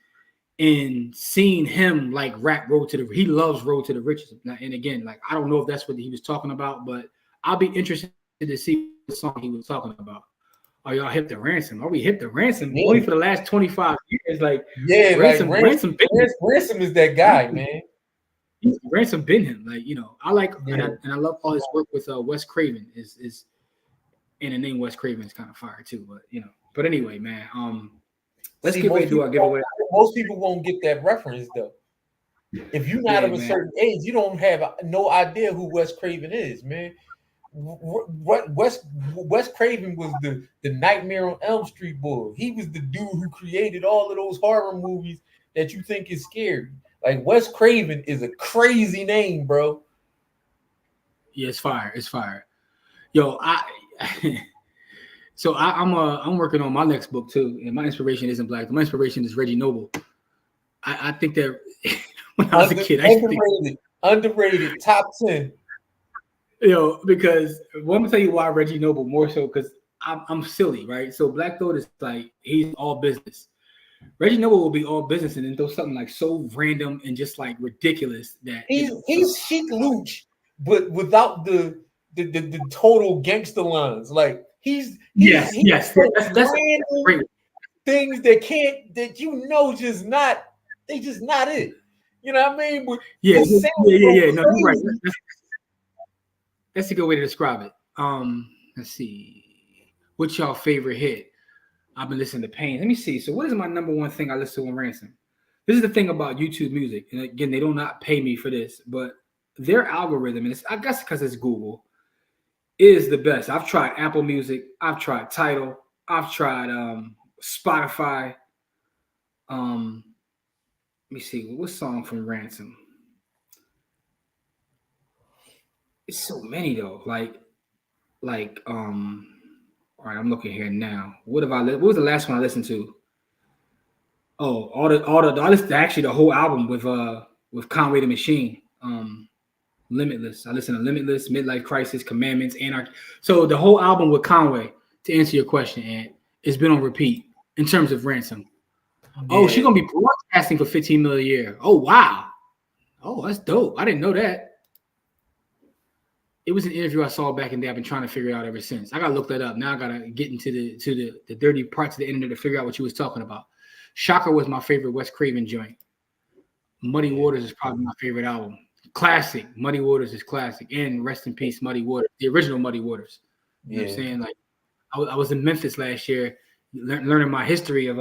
and seen him like rap Road to the. He loves Road to the Riches. And again, like I don't know if that's what he was talking about, but I'll be interested to see what song he was talking about. Are y'all hip to Ransom? Are we hip to Ransom? Yeah. Only for the last 25 years. Like Ransom is that guy, man. Ransom been him. Like, I like and I love all his work with Wes Craven is and the name Wes Craven is kind of fire too, but anyway, man. Let's get ready to do our giveaway. Most people won't get that reference though. If you're not of a certain age, you don't have no idea who Wes Craven is, man. Wes Craven was the Nightmare on Elm Street boy. He was the dude who created all of those horror movies that you think is scary. Like Wes Craven is a crazy name, bro. Yeah, it's fire. It's fire. Yo, I'm working on my next book too, and my inspiration isn't Black. My inspiration is Reggie Noble. I think that when I was a kid, underrated top 10. Because I'm gonna tell you why Reggie Noble more so because I'm silly, right? So Black Thought is like he's all business. Reggie Noble will be all business and then throw something like so random and just like ridiculous that he's chic luch, but without the total gangster lines. Like he's yes. That's great things that just not it. You know what I mean? But yeah. No, you're right. That's a good way to describe it. Let's see. What's your favorite hit? I've been listening to Pain. Let me see. So what is my number one thing I listen to on Ransom? This is the thing about YouTube Music. And again, they do not pay me for this, but their algorithm, and I guess because it's Google, is the best. I've tried Apple Music. I've tried Tidal. I've tried Spotify. Let me see. What song from Ransom? It's so many though. All right, I'm looking here now. What was the last one I listened to? Oh, I listened to actually the whole album with Conway the Machine. Limitless. I listened to Limitless, Midlife Crisis, Commandments, Anarchy. So the whole album with Conway, to answer your question, and it's been on repeat in terms of Ransom. Oh, she's gonna be broadcasting for 15 million a year. Oh wow. Oh, that's dope. I didn't know that. It was an interview I saw back in the day. I've been trying to figure it out ever since. I gotta look that up. Now I gotta get into the dirty parts of the internet to figure out what you was talking about. Shocker was my favorite Wes Craven joint. Muddy Waters is probably my favorite album. Classic. Muddy Waters is classic. And rest in peace, Muddy Waters, the original Muddy Waters. You know what I'm saying? Like I was in Memphis last year, learning my history of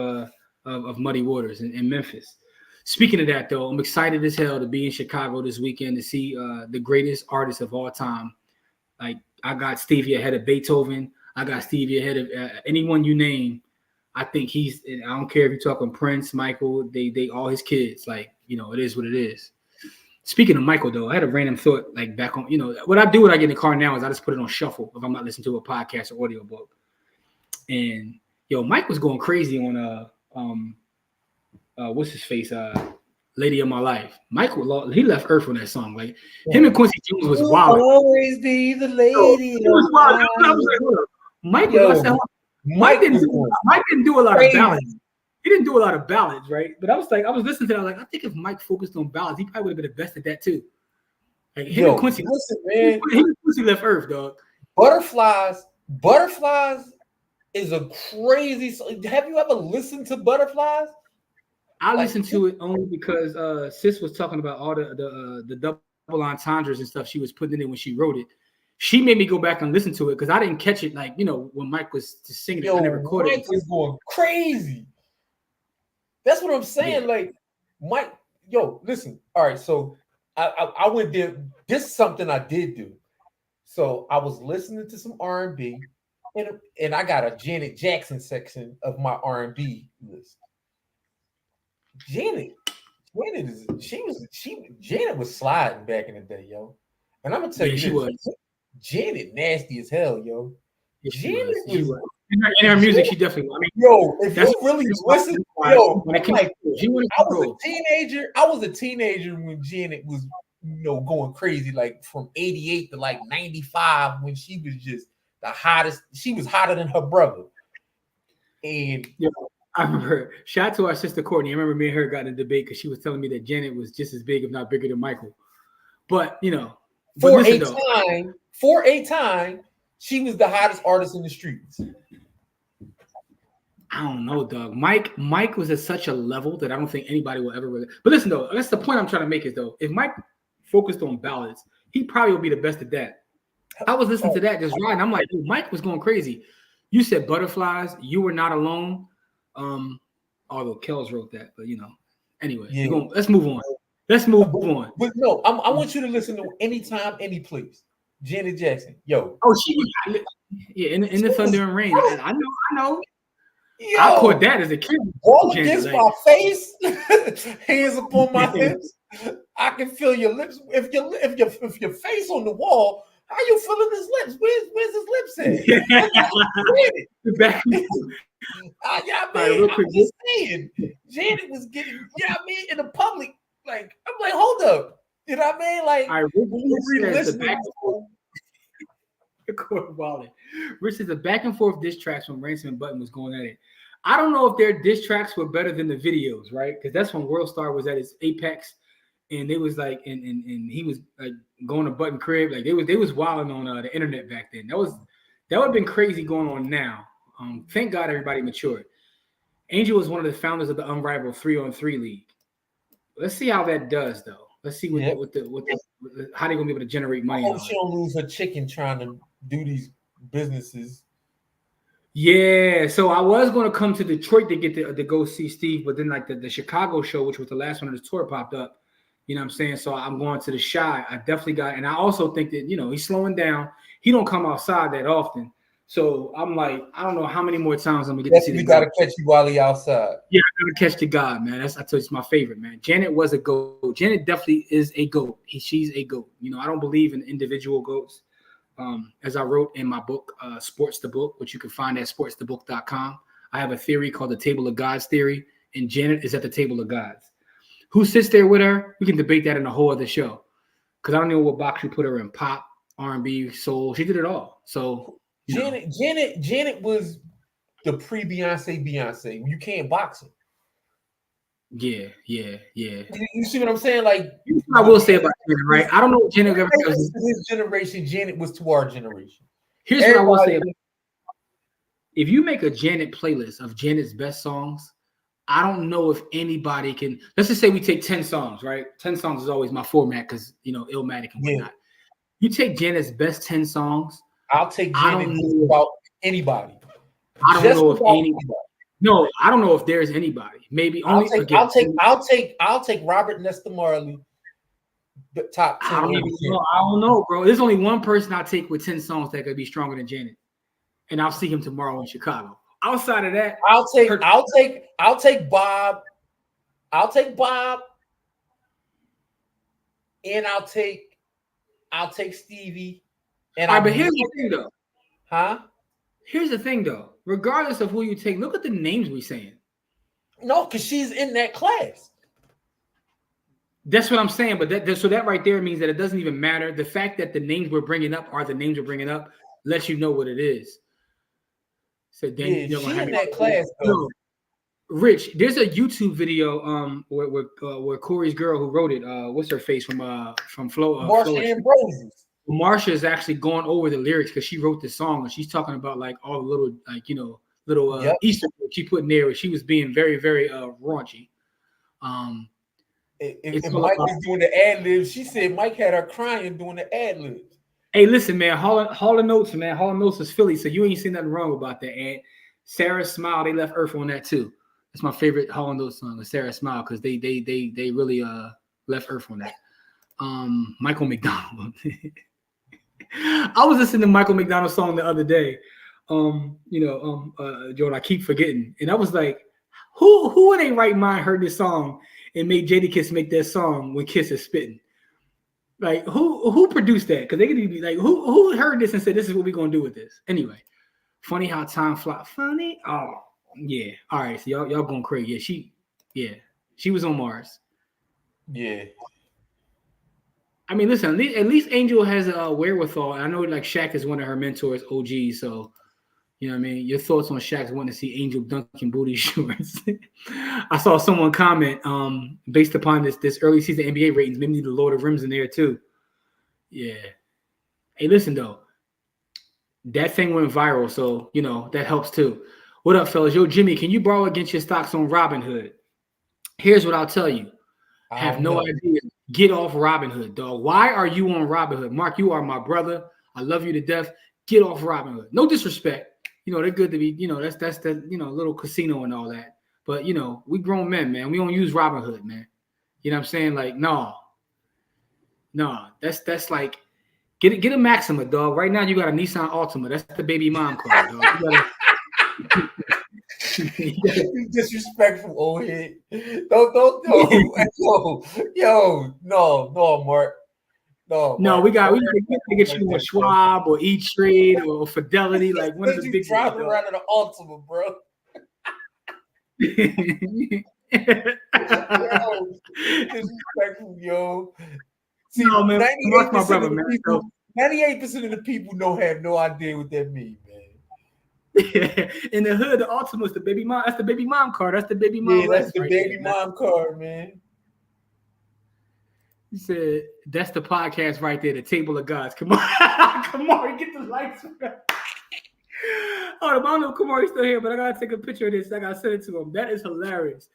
Muddy Waters in Memphis. Speaking of that, though, I'm excited as hell to be in Chicago this weekend to see the greatest artist of all time. Like I got Stevie ahead of Beethoven. I got Stevie ahead of anyone you name. I think he's. I don't care if you're talking Prince, Michael. They all his kids. Like it is what it is. Speaking of Michael, though, I had a random thought. Like back on, what I do when I get in the car now is I just put it on shuffle if I'm not listening to a podcast or audiobook. And Mike was going crazy on what's his face? Lady of My Life. Michael, he left Earth on that song. Like him and Quincy Jones was wild. Always be the lady. It was wild. I was like, look, Mike didn't do a lot of ballads. He didn't do a lot of ballads, right? But I was listening to that. I was like, I think if Mike focused on ballads, he probably would have been the best at that too. Like him and Quincy. Listen, man. Him and Quincy left Earth, dog. Butterflies is a crazy song. Have you ever listened to Butterflies? I listened to it only because Sis was talking about all the double entendres and stuff she was putting in it when she wrote it. She made me go back and listen to it because I didn't catch it when Mike was just singing it. I never recorded it. Mike was going crazy. That's what I'm saying. Yeah. Like Mike, listen. All right, so I went there. This is something I did do. So I was listening to some R&B, and I got a Janet Jackson section of my R&B list. Janet was sliding back in the day, yo. And I'm gonna tell you, she was. Janet nasty as hell, yo. Yeah, she was. In her music, she definitely. I mean, if you really listen, I was a teenager when Janet was, going crazy, like from 88 to like 95, when she was just the hottest. She was hotter than her brother. And I remember, shout out to our sister Courtney. I remember me and her got in a debate because she was telling me that Janet was just as big, if not bigger, than Michael. But for a time, she was the hottest artist in the streets. I don't know, Doug. Mike was at such a level that I don't think anybody will ever really. But listen, though, that's the point I'm trying to make is though, if Mike focused on ballads, he probably would be the best at that. I was listening to that just riding. I'm like, dude, Mike was going crazy. You said Butterflies. You Were Not Alone. Although Kells wrote that, but anyway, let's move on. But no, I want you to listen to Anytime, Any Place. Janet Jackson, yo. Oh, in the Thunder and Rain. I know. Yo, I caught that as a kid. All against my face, hands upon my hips. I can feel your lips. If your face on the wall, how you feeling his lips? Where's his lips at? I'm just saying, Janet was getting, in the public, like, I'm like, hold up. You know what I mean? Like, Rich says the back and forth diss tracks when Ransom and Button was going at it. I don't know if their diss tracks were better than the videos, right? Because that's when World Star was at its apex, and it was like, and he was like going to Button crib, like they was wilding on the internet back then. That would have been crazy going on now. Thank God everybody matured. Angel was one of the founders of the Unrivaled 3-on-3 League. Let's see how that does, though. Let's see how they're gonna be able to generate money. I hope she don't lose her chicken trying to do these businesses. Yeah, so I was going to come to Detroit to get to go see Steve, but then like the Chicago show, which was the last one of the tour, popped up. You know what I'm saying? So I'm going to the Shy. I definitely got, and I also think that he's slowing down. He don't come outside that often, So I'm like, I don't know how many more times I'm gonna get to see Definitely this. got to catch you while he outside. Yeah, I gotta catch the God, man. I told you it's my favorite, man. Janet was a goat. Janet definitely is a goat. She's a goat. You know, I don't believe in individual goats. As I wrote in my book, Sports the Book, which you can find at sportsthebook.com. I have a theory called the Table of Gods theory, and Janet is at the Table of Gods. Who sits there with her? We can debate that in a whole other show. Because I don't know what box you put her in: pop, R&B, soul. She did it all. So Janet was the pre-Beyonce. You can't box her. Yeah. You see what I'm saying? Like, I will say about Janet, right? I don't know what Janet ever does. His generation, Janet was to our generation. Here's what I will say. If you make a Janet playlist of Janet's best songs, I don't know if anybody can. Let's just say we take 10 songs, right? 10 songs is always my format because, you know, Illmatic and whatnot. You take Janet's best 10 songs. I'll take Janet just about anybody. I don't know if anybody. No, I don't know if there's anybody. Maybe only. I'll take Robert Nesta Marley. The top 10. I don't know, bro. There's only one person I take with 10 songs that could be stronger than Janet, and I'll see him tomorrow in Chicago. Outside of that, I'll take Bob. I'll take Bob, and I'll take Stevie. And but here's the thing, though. Huh? Here's the thing, though. Regardless of who you take, look at the names we're saying. No, because she's in that class. That's what I'm saying. But that right there means that it doesn't even matter. The fact that the names we're bringing up are the names we're bringing up lets you know what it is. So then she's in that class, though. No, Rich, there's a YouTube video where Corey's girl who wrote it, what's her face from Flo, Marsha Ambrosius. Marsha is actually going over the lyrics because she wrote this song and she's talking about like all the little Easter eggs she put in there where she was being very, very raunchy. If Mike was doing the ad libs, she said Mike had her crying doing the ad libs. Hey, listen, man, Hall & Notes, man. Hall & Notes is Philly, so you ain't seen nothing wrong about that. And Sarah Smile, they left Earth on that too. That's my favorite Hall & Notes song, is Sarah Smile, because they really left Earth on that. Michael McDonald. I was listening to Michael McDonald's song the other day. Jordan, I keep forgetting. And I was like, who in their right mind heard this song and made Jadakiss make that song when Kiss is spitting? Like, who produced that? Because they could be like, who heard this and said, this is what we're going to do with this? Anyway, funny how time flies. Funny? Oh, yeah. All right, so y'all going crazy. Yeah, she was on Mars. Yeah. I mean, listen, at least Angel has a wherewithal. I know, like, Shaq is one of her mentors, OG, so, you know what I mean? Your thoughts on Shaq's wanting to see Angel dunking booty shorts. I saw someone comment, based upon this early season NBA ratings, maybe need the Lord of Rims in there, too. Yeah. Hey, listen, though. That thing went viral, so, you know, that helps, too. What up, fellas? Yo, Jimmy, can you borrow against your stocks on Robinhood? Here's what I'll tell you. I have no idea. Get off Robinhood, dog. Why are you on Robinhood? Mark, you are my brother. I love you to death. Get off Robinhood. No disrespect. You know, they're good to be, you know, that's the, you know, little casino and all that. But, you know, we grown men, man. We don't use Robinhood, man. You know what I'm saying? Like, no. That's like, get a Maxima, dog. Right now you got a Nissan Altima. That's the baby mom car, dog. You disrespectful old head. Don't no, Mark. No, we gotta get you a Schwab or E-Trade or Fidelity, like one of the big driving around in an Altima, bro. Disrespectful, yo. See, no, man, Mark's my brother, man. 98% of the people have no idea what that means, man. In the hood, the Altima is the baby mom. That's the baby mom car. That's the baby mom. Yeah, that's the baby mom car, man. He said, "That's the podcast right there, the Table of Gods." Come on, come on, get the lights. I don't know if Kamari's still here, but I gotta take a picture of this. I gotta send it to him. That is hilarious.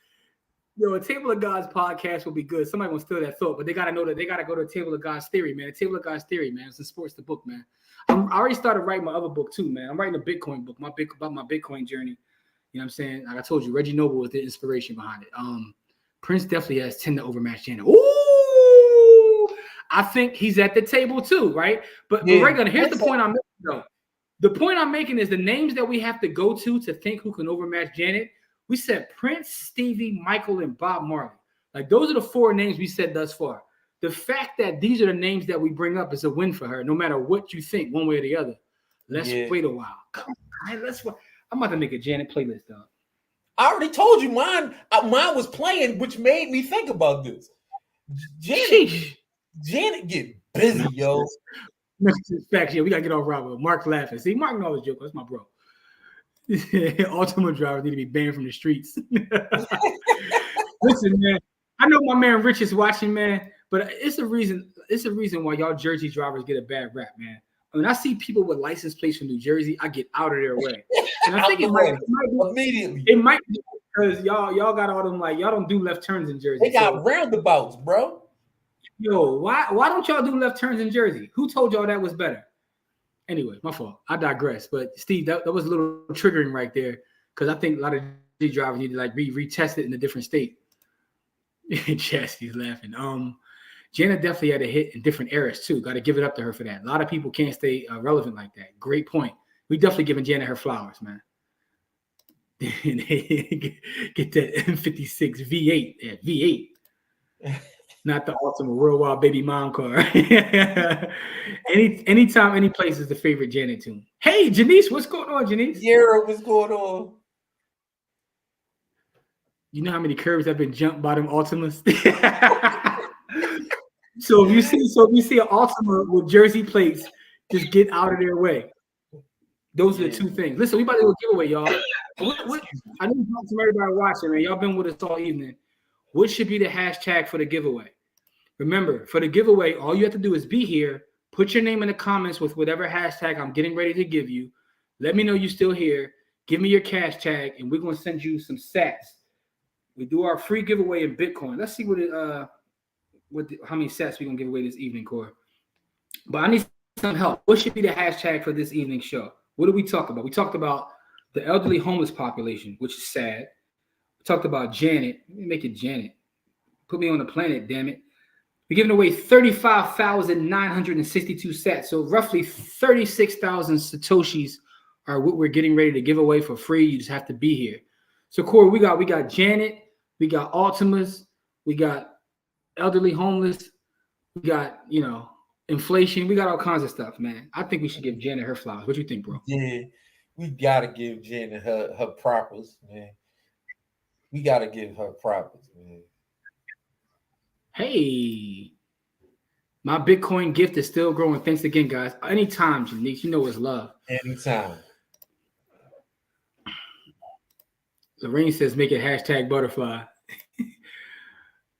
Yo, a Table of Gods podcast will be good. Somebody will steal that thought, but they gotta know that they gotta go to Table of Gods theory, man. The Table of Gods theory, man. It's in Sports the Book, man. I already started writing my other book too, man. I'm writing a Bitcoin book, about my Bitcoin journey. You know what I'm saying? Like I told you, Reggie Noble was the inspiration behind it. Prince definitely has 10 to overmatch Janet. Ooh, I think he's at the table too, right? But Reagan, here's the point I'm making though. The point I'm making is the names that we have to go to think who can overmatch Janet. We said Prince, Stevie, Michael, and Bob Marley. Like those are the 4 names we said thus far. The fact that these are the names that we bring up is a win for her, no matter what you think, one way or the other. Let's wait a while. Come on, let's. I'm about to make a Janet playlist, dog. I already told you mine. Mine was playing, which made me think about this. Janet get busy, yo. Facts, yeah, we gotta get off Robert. Mark laughing. See, Mark knows the joke. That's my bro. Ultimate drivers need to be banned from the streets. Listen, man. I know my man Rich is watching, man, but it's a reason. It's a reason why y'all Jersey drivers get a bad rap, man. When I see people with license plates from New Jersey, I get out of their way. And I think it might be immediately. It might be because y'all got all them like y'all don't do left turns in Jersey. They got roundabouts, bro. Yo, why don't y'all do left turns in Jersey? Who told y'all that was better? Anyway, my fault. I digress. But Steve, that was a little triggering right there because I think a lot of Jersey drivers need to like retest it in a different state. Jesse's laughing. Janet definitely had a hit in different eras too. Got to give it up to her for that. A lot of people can't stay relevant like that. Great point. We definitely giving Janet her flowers, man. Get that M56 V8. Yeah, V8. Not the ultimate worldwide baby mom car. Anytime, any place is the favorite Janet tune. Hey, Janice, what's going on, Janice? Yeah, what's going on? You know how many curves have been jumped by them Ultimas? So if you see an Ultima with Jersey plates, just get out of their way. Those are the 2 things. Listen, we about to do a giveaway, y'all. I need to talk to everybody watching, man. Y'all been with us all evening. What should be the hashtag for the giveaway? Remember, for the giveaway, all you have to do is be here. Put your name in the comments with whatever hashtag I'm getting ready to give you. Let me know you're still here. Give me your cash tag, and we're going to send you some sats. We do our free giveaway in Bitcoin. Let's see how many sats we're going to give away this evening, Corey. But I need some help. What should be the hashtag for this evening's show? What did we talk about? We talked about the elderly homeless population, which is sad. We talked about Janet. Let me make it Janet. Put me on the planet, damn it. We're giving away 35,962 sats. So roughly 36,000 Satoshis are what we're getting ready to give away for free. You just have to be here. So Corey, we got Janet, we got Ultimas, we got elderly homeless, we got, inflation. We got all kinds of stuff, man. I think we should give Janet her flowers. What do you think, bro? Yeah, we gotta give Janet her propers, man. We gotta give her propers, man. Hey, my Bitcoin gift is still growing. Thanks again, guys. Anytime, Janice, you know it's love. Anytime. Lorraine says, make it hashtag butterfly.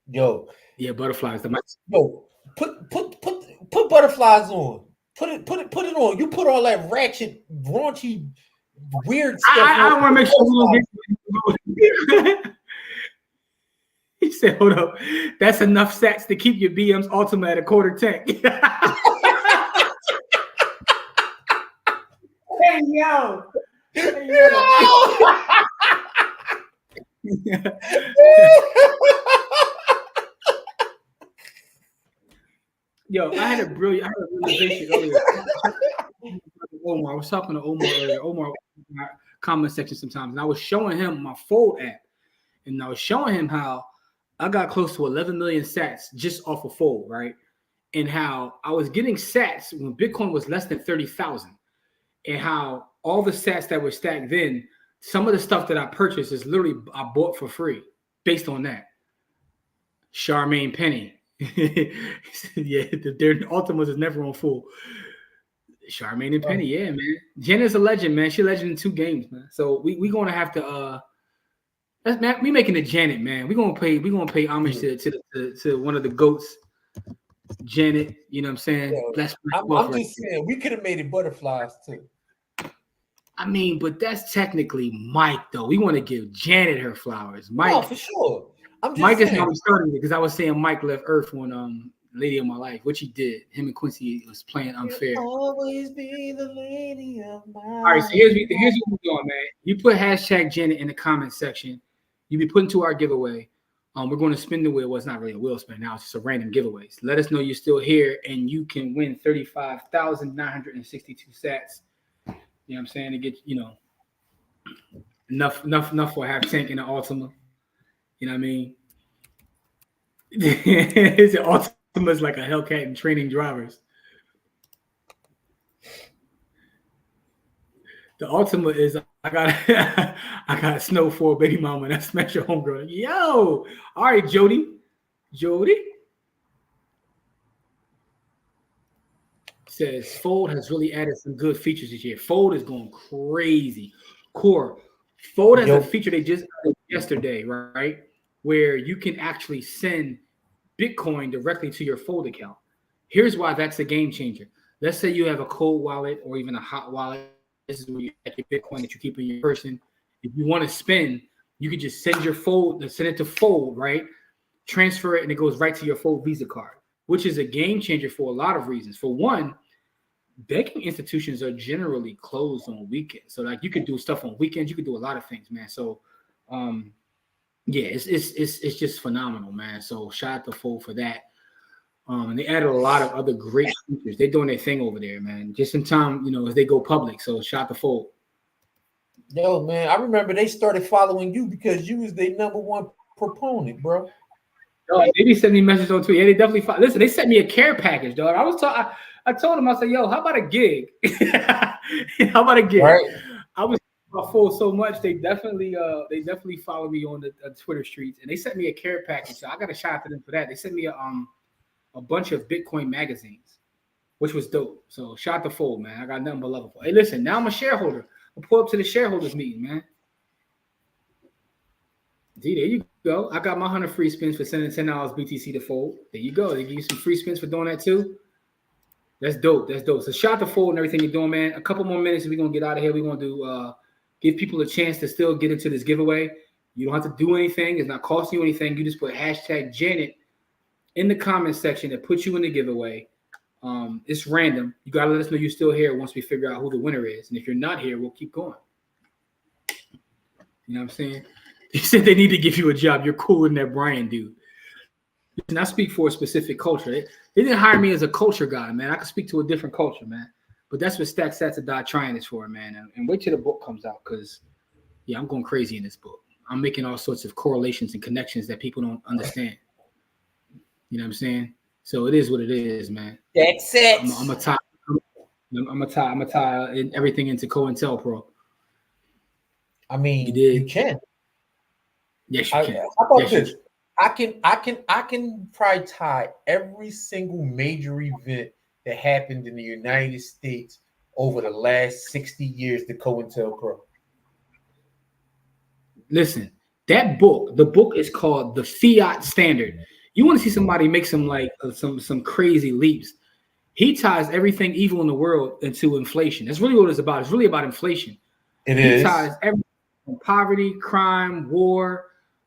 Yo. Yeah, butterflies. Yo, put butterflies on. Put it on. You put all that ratchet, raunchy, weird stuff. I want to make sure we don't get. He said, hold up. That's enough sats to keep your BM's Ultima at a quarter tank. Hey, yo. Yo, I had a realization earlier. Omar, I was talking to Omar earlier. Omar in my comment section sometimes, and I was showing him my Fold app, and I was showing him how I got close to 11 million sats just off of Fold, right? And how I was getting sats when Bitcoin was less than 30,000, and how all the sats that were stacked then, some of the stuff that I purchased is literally I bought for free based on that. Charmaine Penny. Yeah, their Ultimas is never on full. Charmaine and Penny, yeah, man. Jenna's a legend, man. She's a legend in 2 games, man. So we gonna have to we making it Janet, man. We're gonna pay homage to one of the GOATs, Janet. You know what I'm saying? Yeah, I'm just saying we could have made it butterflies too. I mean, but that's technically Mike, though. We want to give Janet her flowers. Mike, oh, for sure. Mike is how we started it because I was saying Mike left Earth on Lady of My Life, which he did. Him and Quincy was playing unfair. You'll always be the lady of my life. All right, so here's what we're doing, man. You put hashtag Janet in the comment section. You be put into our giveaway. We're going to spin the wheel. Well, it's not really a wheel spin now. It's just a random giveaway. So let us know you're still here, and you can win 35,962 sats. You know what I'm saying? To get, enough for a half tank in an Altima. You know what I mean? His Altima is like a Hellcat in training drivers. The Altima is I got I got snow for a baby mama and I smash your homegirl. Yo, all right, Jody. Says Fold has really added some good features this year. Fold is going crazy. Core. Fold has a feature they just added yesterday, right? Where you can actually send Bitcoin directly to your Fold account. Here's why that's a game changer. Let's say you have a cold wallet or even a hot wallet. This is where you have your Bitcoin that you keep in your person. If you want to spend, you can just send it to Fold, right? Transfer it, and it goes right to your Fold Visa card, which is a game changer for a lot of reasons. For one, banking institutions are generally closed on weekends. So like you can do stuff on weekends, you can do a lot of things, man. So it's just phenomenal, man. So shout out to Fold for that. And they added a lot of other great features. They're doing their thing over there, man. Just in time, as they go public. So shout out to Fold. Yo, man, I remember they started following you because you was their number one proponent, bro. Yo, they be sending me messages on Twitter. Yeah, they definitely listen. They sent me a care package, dog. I told them, I said, yo, how about a gig? How about a gig? Right. I was Fold so much. They definitely follow me on the Twitter streets, and they sent me a care package. So I got a shout out to them for that. They sent me a bunch of Bitcoin magazines, which was dope. So shout out to Fold, man. I got nothing but love for. Hey, listen, now I'm a shareholder. I'll pull up to the shareholders meeting, man. See, there you go. I got my 100 free spins for sending $10 BTC to Fold. There you go. They give you some free spins for doing that too. That's dope. So shout out to Fold and everything you're doing, man. A couple more minutes and we're gonna get out of here. We're gonna do give people a chance to still get into this giveaway. You don't have to do anything. It's not costing you anything. You just put hashtag Janet in the comments section that puts you in the giveaway. It's random. You gotta let us know you're still here once we figure out who the winner is. And if you're not here, we'll keep going. You know what I'm saying? They said they need to give you a job. You're cooler than that Brian dude. And I speak for a specific culture. They didn't hire me as a culture guy, man. I can speak to a different culture, man. But that's what Stack Sats and Trying is for, man. And wait till the book comes out because, I'm going crazy in this book. I'm making all sorts of correlations and connections that people don't understand. You know what I'm saying? So it is what it is, man. That's it. I'm gonna tie everything into COINTELPRO. I mean, you can. Yes, you can. How about this? I can probably tie every single major event that happened in the United States over the last 60 years to COINTELPRO. Listen, the book is called The Fiat Standard. You want to see somebody make some crazy leaps. He ties everything evil in the world into inflation. That's really what it's about. It's really about inflation. He ties everything from poverty, crime, war.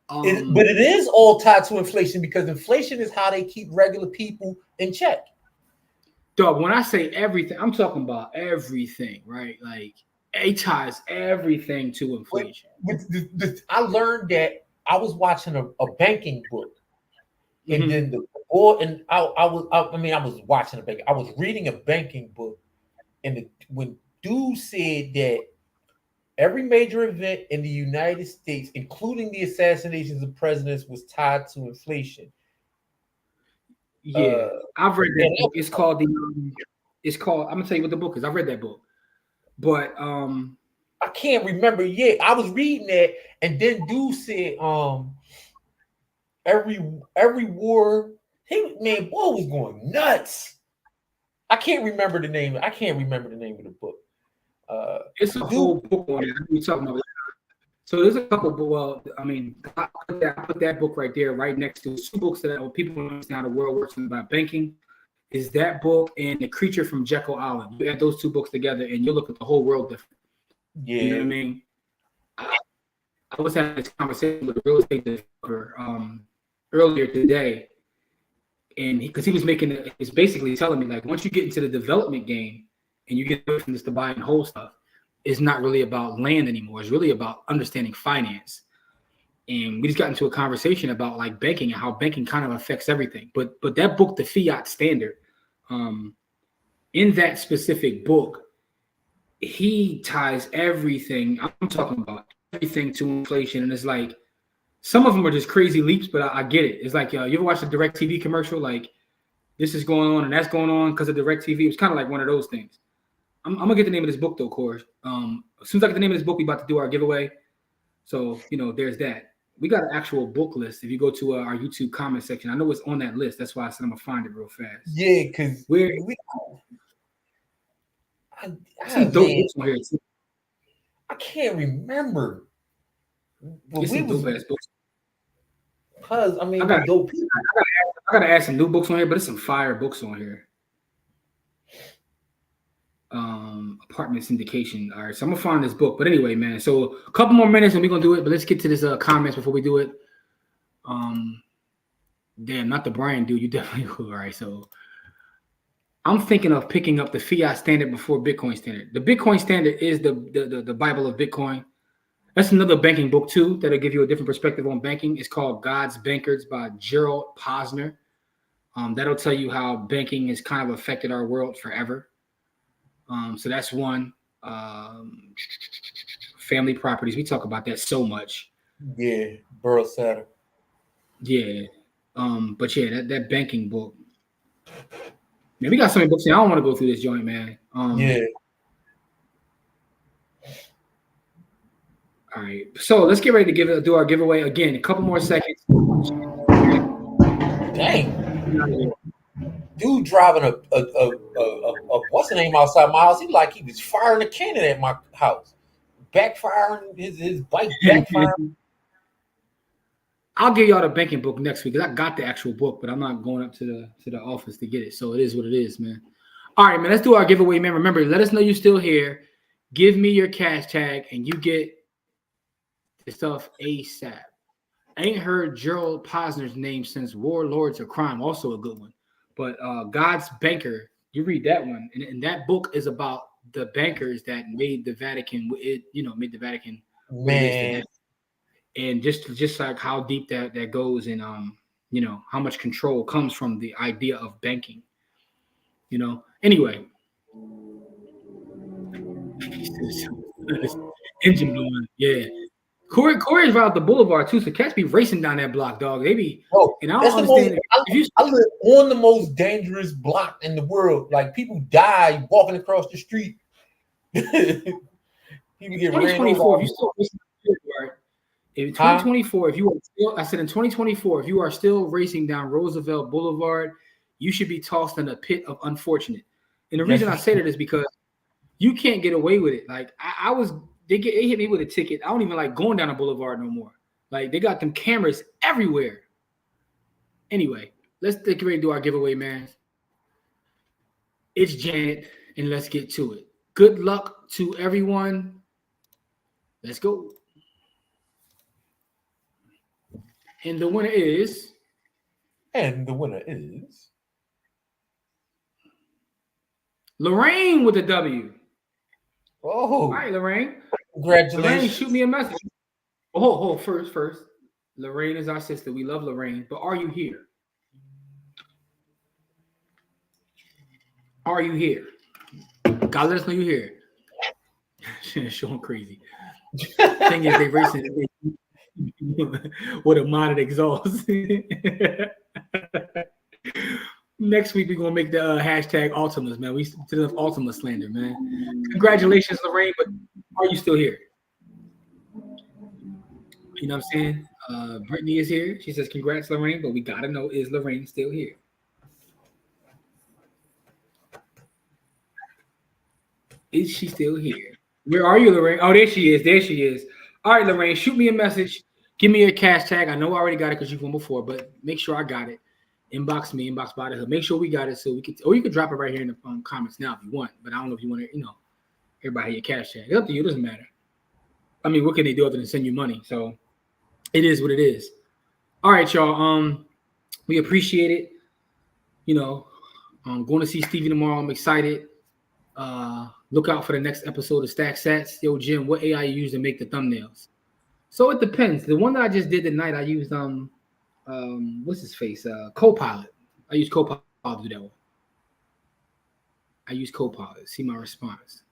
But it is all tied to inflation because inflation is how they keep regular people in check. Dog, when I say everything, I'm talking about everything, right? Like it ties everything to inflation. I learned that I was watching a banking book, and then I was watching a banking. I was reading a banking book, and when dude said that every major event in the United States, including the assassinations of presidents, was tied to inflation. Yeah, I've read that book. It's called I'm gonna tell you what the book is. I've read that book, but I can't remember yet. I was reading that, and then dude said, every war, boy was going nuts. I can't remember the name of the book. It's a whole book on it. We're talking about. So there's a couple. Well, I mean, I put that book right there, right next to 2 books that people don't understand how the world works about banking. Is that book and The Creature from Jekyll Island. You add those 2 books together, and you look at the whole world different. Yeah, you know what I mean. I was having this conversation with a real estate developer earlier today, and because he was basically telling me like once you get into the development game and you get away from this to buy and hold stuff, it's not really about land anymore. It's really about understanding finance. And we just got into a conversation about like banking and how banking kind of affects everything. But that book, The Fiat Standard, in that specific book, he ties everything. I'm talking about everything to inflation, and it's like some of them are just crazy leaps, but I get it. It's like you ever watch the Direct TV commercial? Like this is going on and that's going on because of Direct TV. It's kind of like one of those things. I'm gonna get the name of this book though, Corey. As soon as I get the name of this book, we about to do our giveaway. So there's that. We got an actual book list. If you go to our YouTube comment section, I know it's on that list. That's why I said I'm gonna find it real fast. Yeah, because some dope books on here too. I can't remember. But some dope ass books. Because I mean, I gotta add some new books on here, but it's some fire books on here. Apartment syndication. All right, so I'm gonna find this book. But anyway, man. So a couple more minutes and we're gonna do it. But let's get to this comments before we do it. Damn, not the Brian dude. You definitely will. All right, so I'm thinking of picking up the fiat standard before Bitcoin standard. The Bitcoin standard is the Bible of Bitcoin. That's another banking book too that'll give you a different perspective on banking. It's called God's Bankers by Gerald Posner. That'll tell you how banking has kind of affected our world forever. So that's one. Family properties. We talk about that so much. Yeah, Burl Satter. Yeah. But yeah, that banking book. Man, we got so many books here. I don't want to go through this joint, man. Yeah. All right. So let's get ready to do our giveaway again. A couple more seconds. Dang. Dude driving a what's the name outside my house? He was firing a cannon at my house. Backfiring his bike backfiring. I'll give y'all the banking book next week because I got the actual book, but I'm not going up to the office to get it. So it is what it is, man. All right, man. Let's do our giveaway, man. Remember, let us know you're still here. Give me your cash tag, and you get the stuff ASAP. I ain't heard Gerald Posner's name since Warlords of Crime. Also a good one. But God's Banker, you read that one, and that book is about the bankers that made the Vatican. Made the Vatican. Man. And just like how deep that goes, and how much control comes from the idea of banking. Anyway. Engine going, yeah. Corey's right out the boulevard too, so cats be racing down that block, dog. They be. And I don't understand. I live on the most dangerous block in the world. Like people die walking across the street. People get ran over. In 2024, if you are still, I said in 2024, if you are still racing down Roosevelt Boulevard, you should be tossed in a pit of unfortunate. And the reason I say that is because you can't get away with it. Like they hit me with a ticket. I don't even like going down the boulevard no more. Like they got them cameras everywhere. Anyway, let's get ready to do our giveaway, man. It's Janet, and let's get to it. Good luck to everyone. Let's go. And the winner is. Lorraine with a W. Oh. All right, Lorraine. Congratulations. Lorraine, shoot me a message. Oh, first. Lorraine is our sister. We love Lorraine. But are you here? Are you here? God, let us know you're here. Showing crazy. Thing is, they racing with a modded exhaust. Next week, we're going to make the hashtag Ultimas, man. We did enough Ultima slander, man. Congratulations, Lorraine, but are you still here? You know what I'm saying? Brittany is here. She says, congrats, Lorraine, but we got to know, is Lorraine still here? Is she still here? Where are you, Lorraine? Oh, there she is. All right, Lorraine, shoot me a message. Give me your cash tag. I know I already got it because you've won before, but make sure I got it. Inbox me, inbox by the hood. Make sure we got it so we can, or you can drop it right here in the comments now if you want. But I don't know if you want to, everybody your cash tag. It's up to you. It doesn't matter. I mean, what can they do other than send you money? So it is what it is. All right, y'all. We appreciate it. I'm going to see Stevie tomorrow. I'm excited. Look out for the next episode of Stack Sats. Yo, Jim, what AI you use to make the thumbnails? So it depends. The one that I just did tonight, I used what's his face? Copilot. I use Copilot to do that one. I use Copilot. See my response.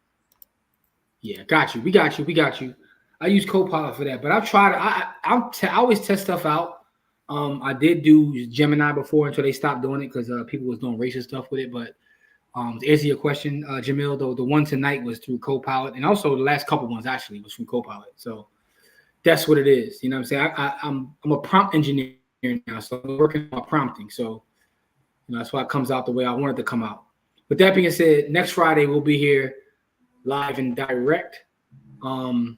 Yeah, got you. We got you. We got you. I use Copilot for that, but I've tried. I always test stuff out. I did do Gemini before until they stopped doing it because people was doing racist stuff with it. But to answer your question, Jamil, though the one tonight was through Copilot, and also the last couple ones actually was from Copilot. So that's what it is. You know what I'm saying? I'm a prompt engineer now, so I'm working on my prompting. So that's why it comes out the way I want it to come out. With that being said, next Friday we'll be here live and direct. Um,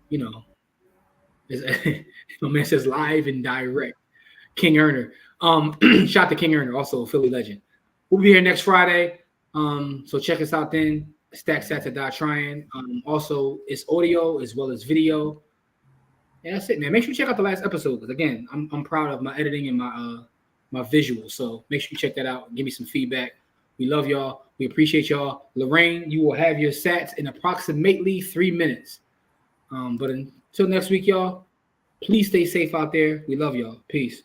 you know, my man says live and direct. King Earner. Shout to King Earner, also a Philly legend. We'll be here next Friday. So check us out then. Stack Sats at Die Trying. Also, it's audio as well as video. Yeah, that's it, man. Make sure you check out the last episode because again, I'm proud of my editing and my visuals. So make sure you check that out. Give me some feedback. We love y'all. We appreciate y'all. Lorraine, you will have your sats in approximately 3 minutes. But until next week, y'all, please stay safe out there. We love y'all. Peace.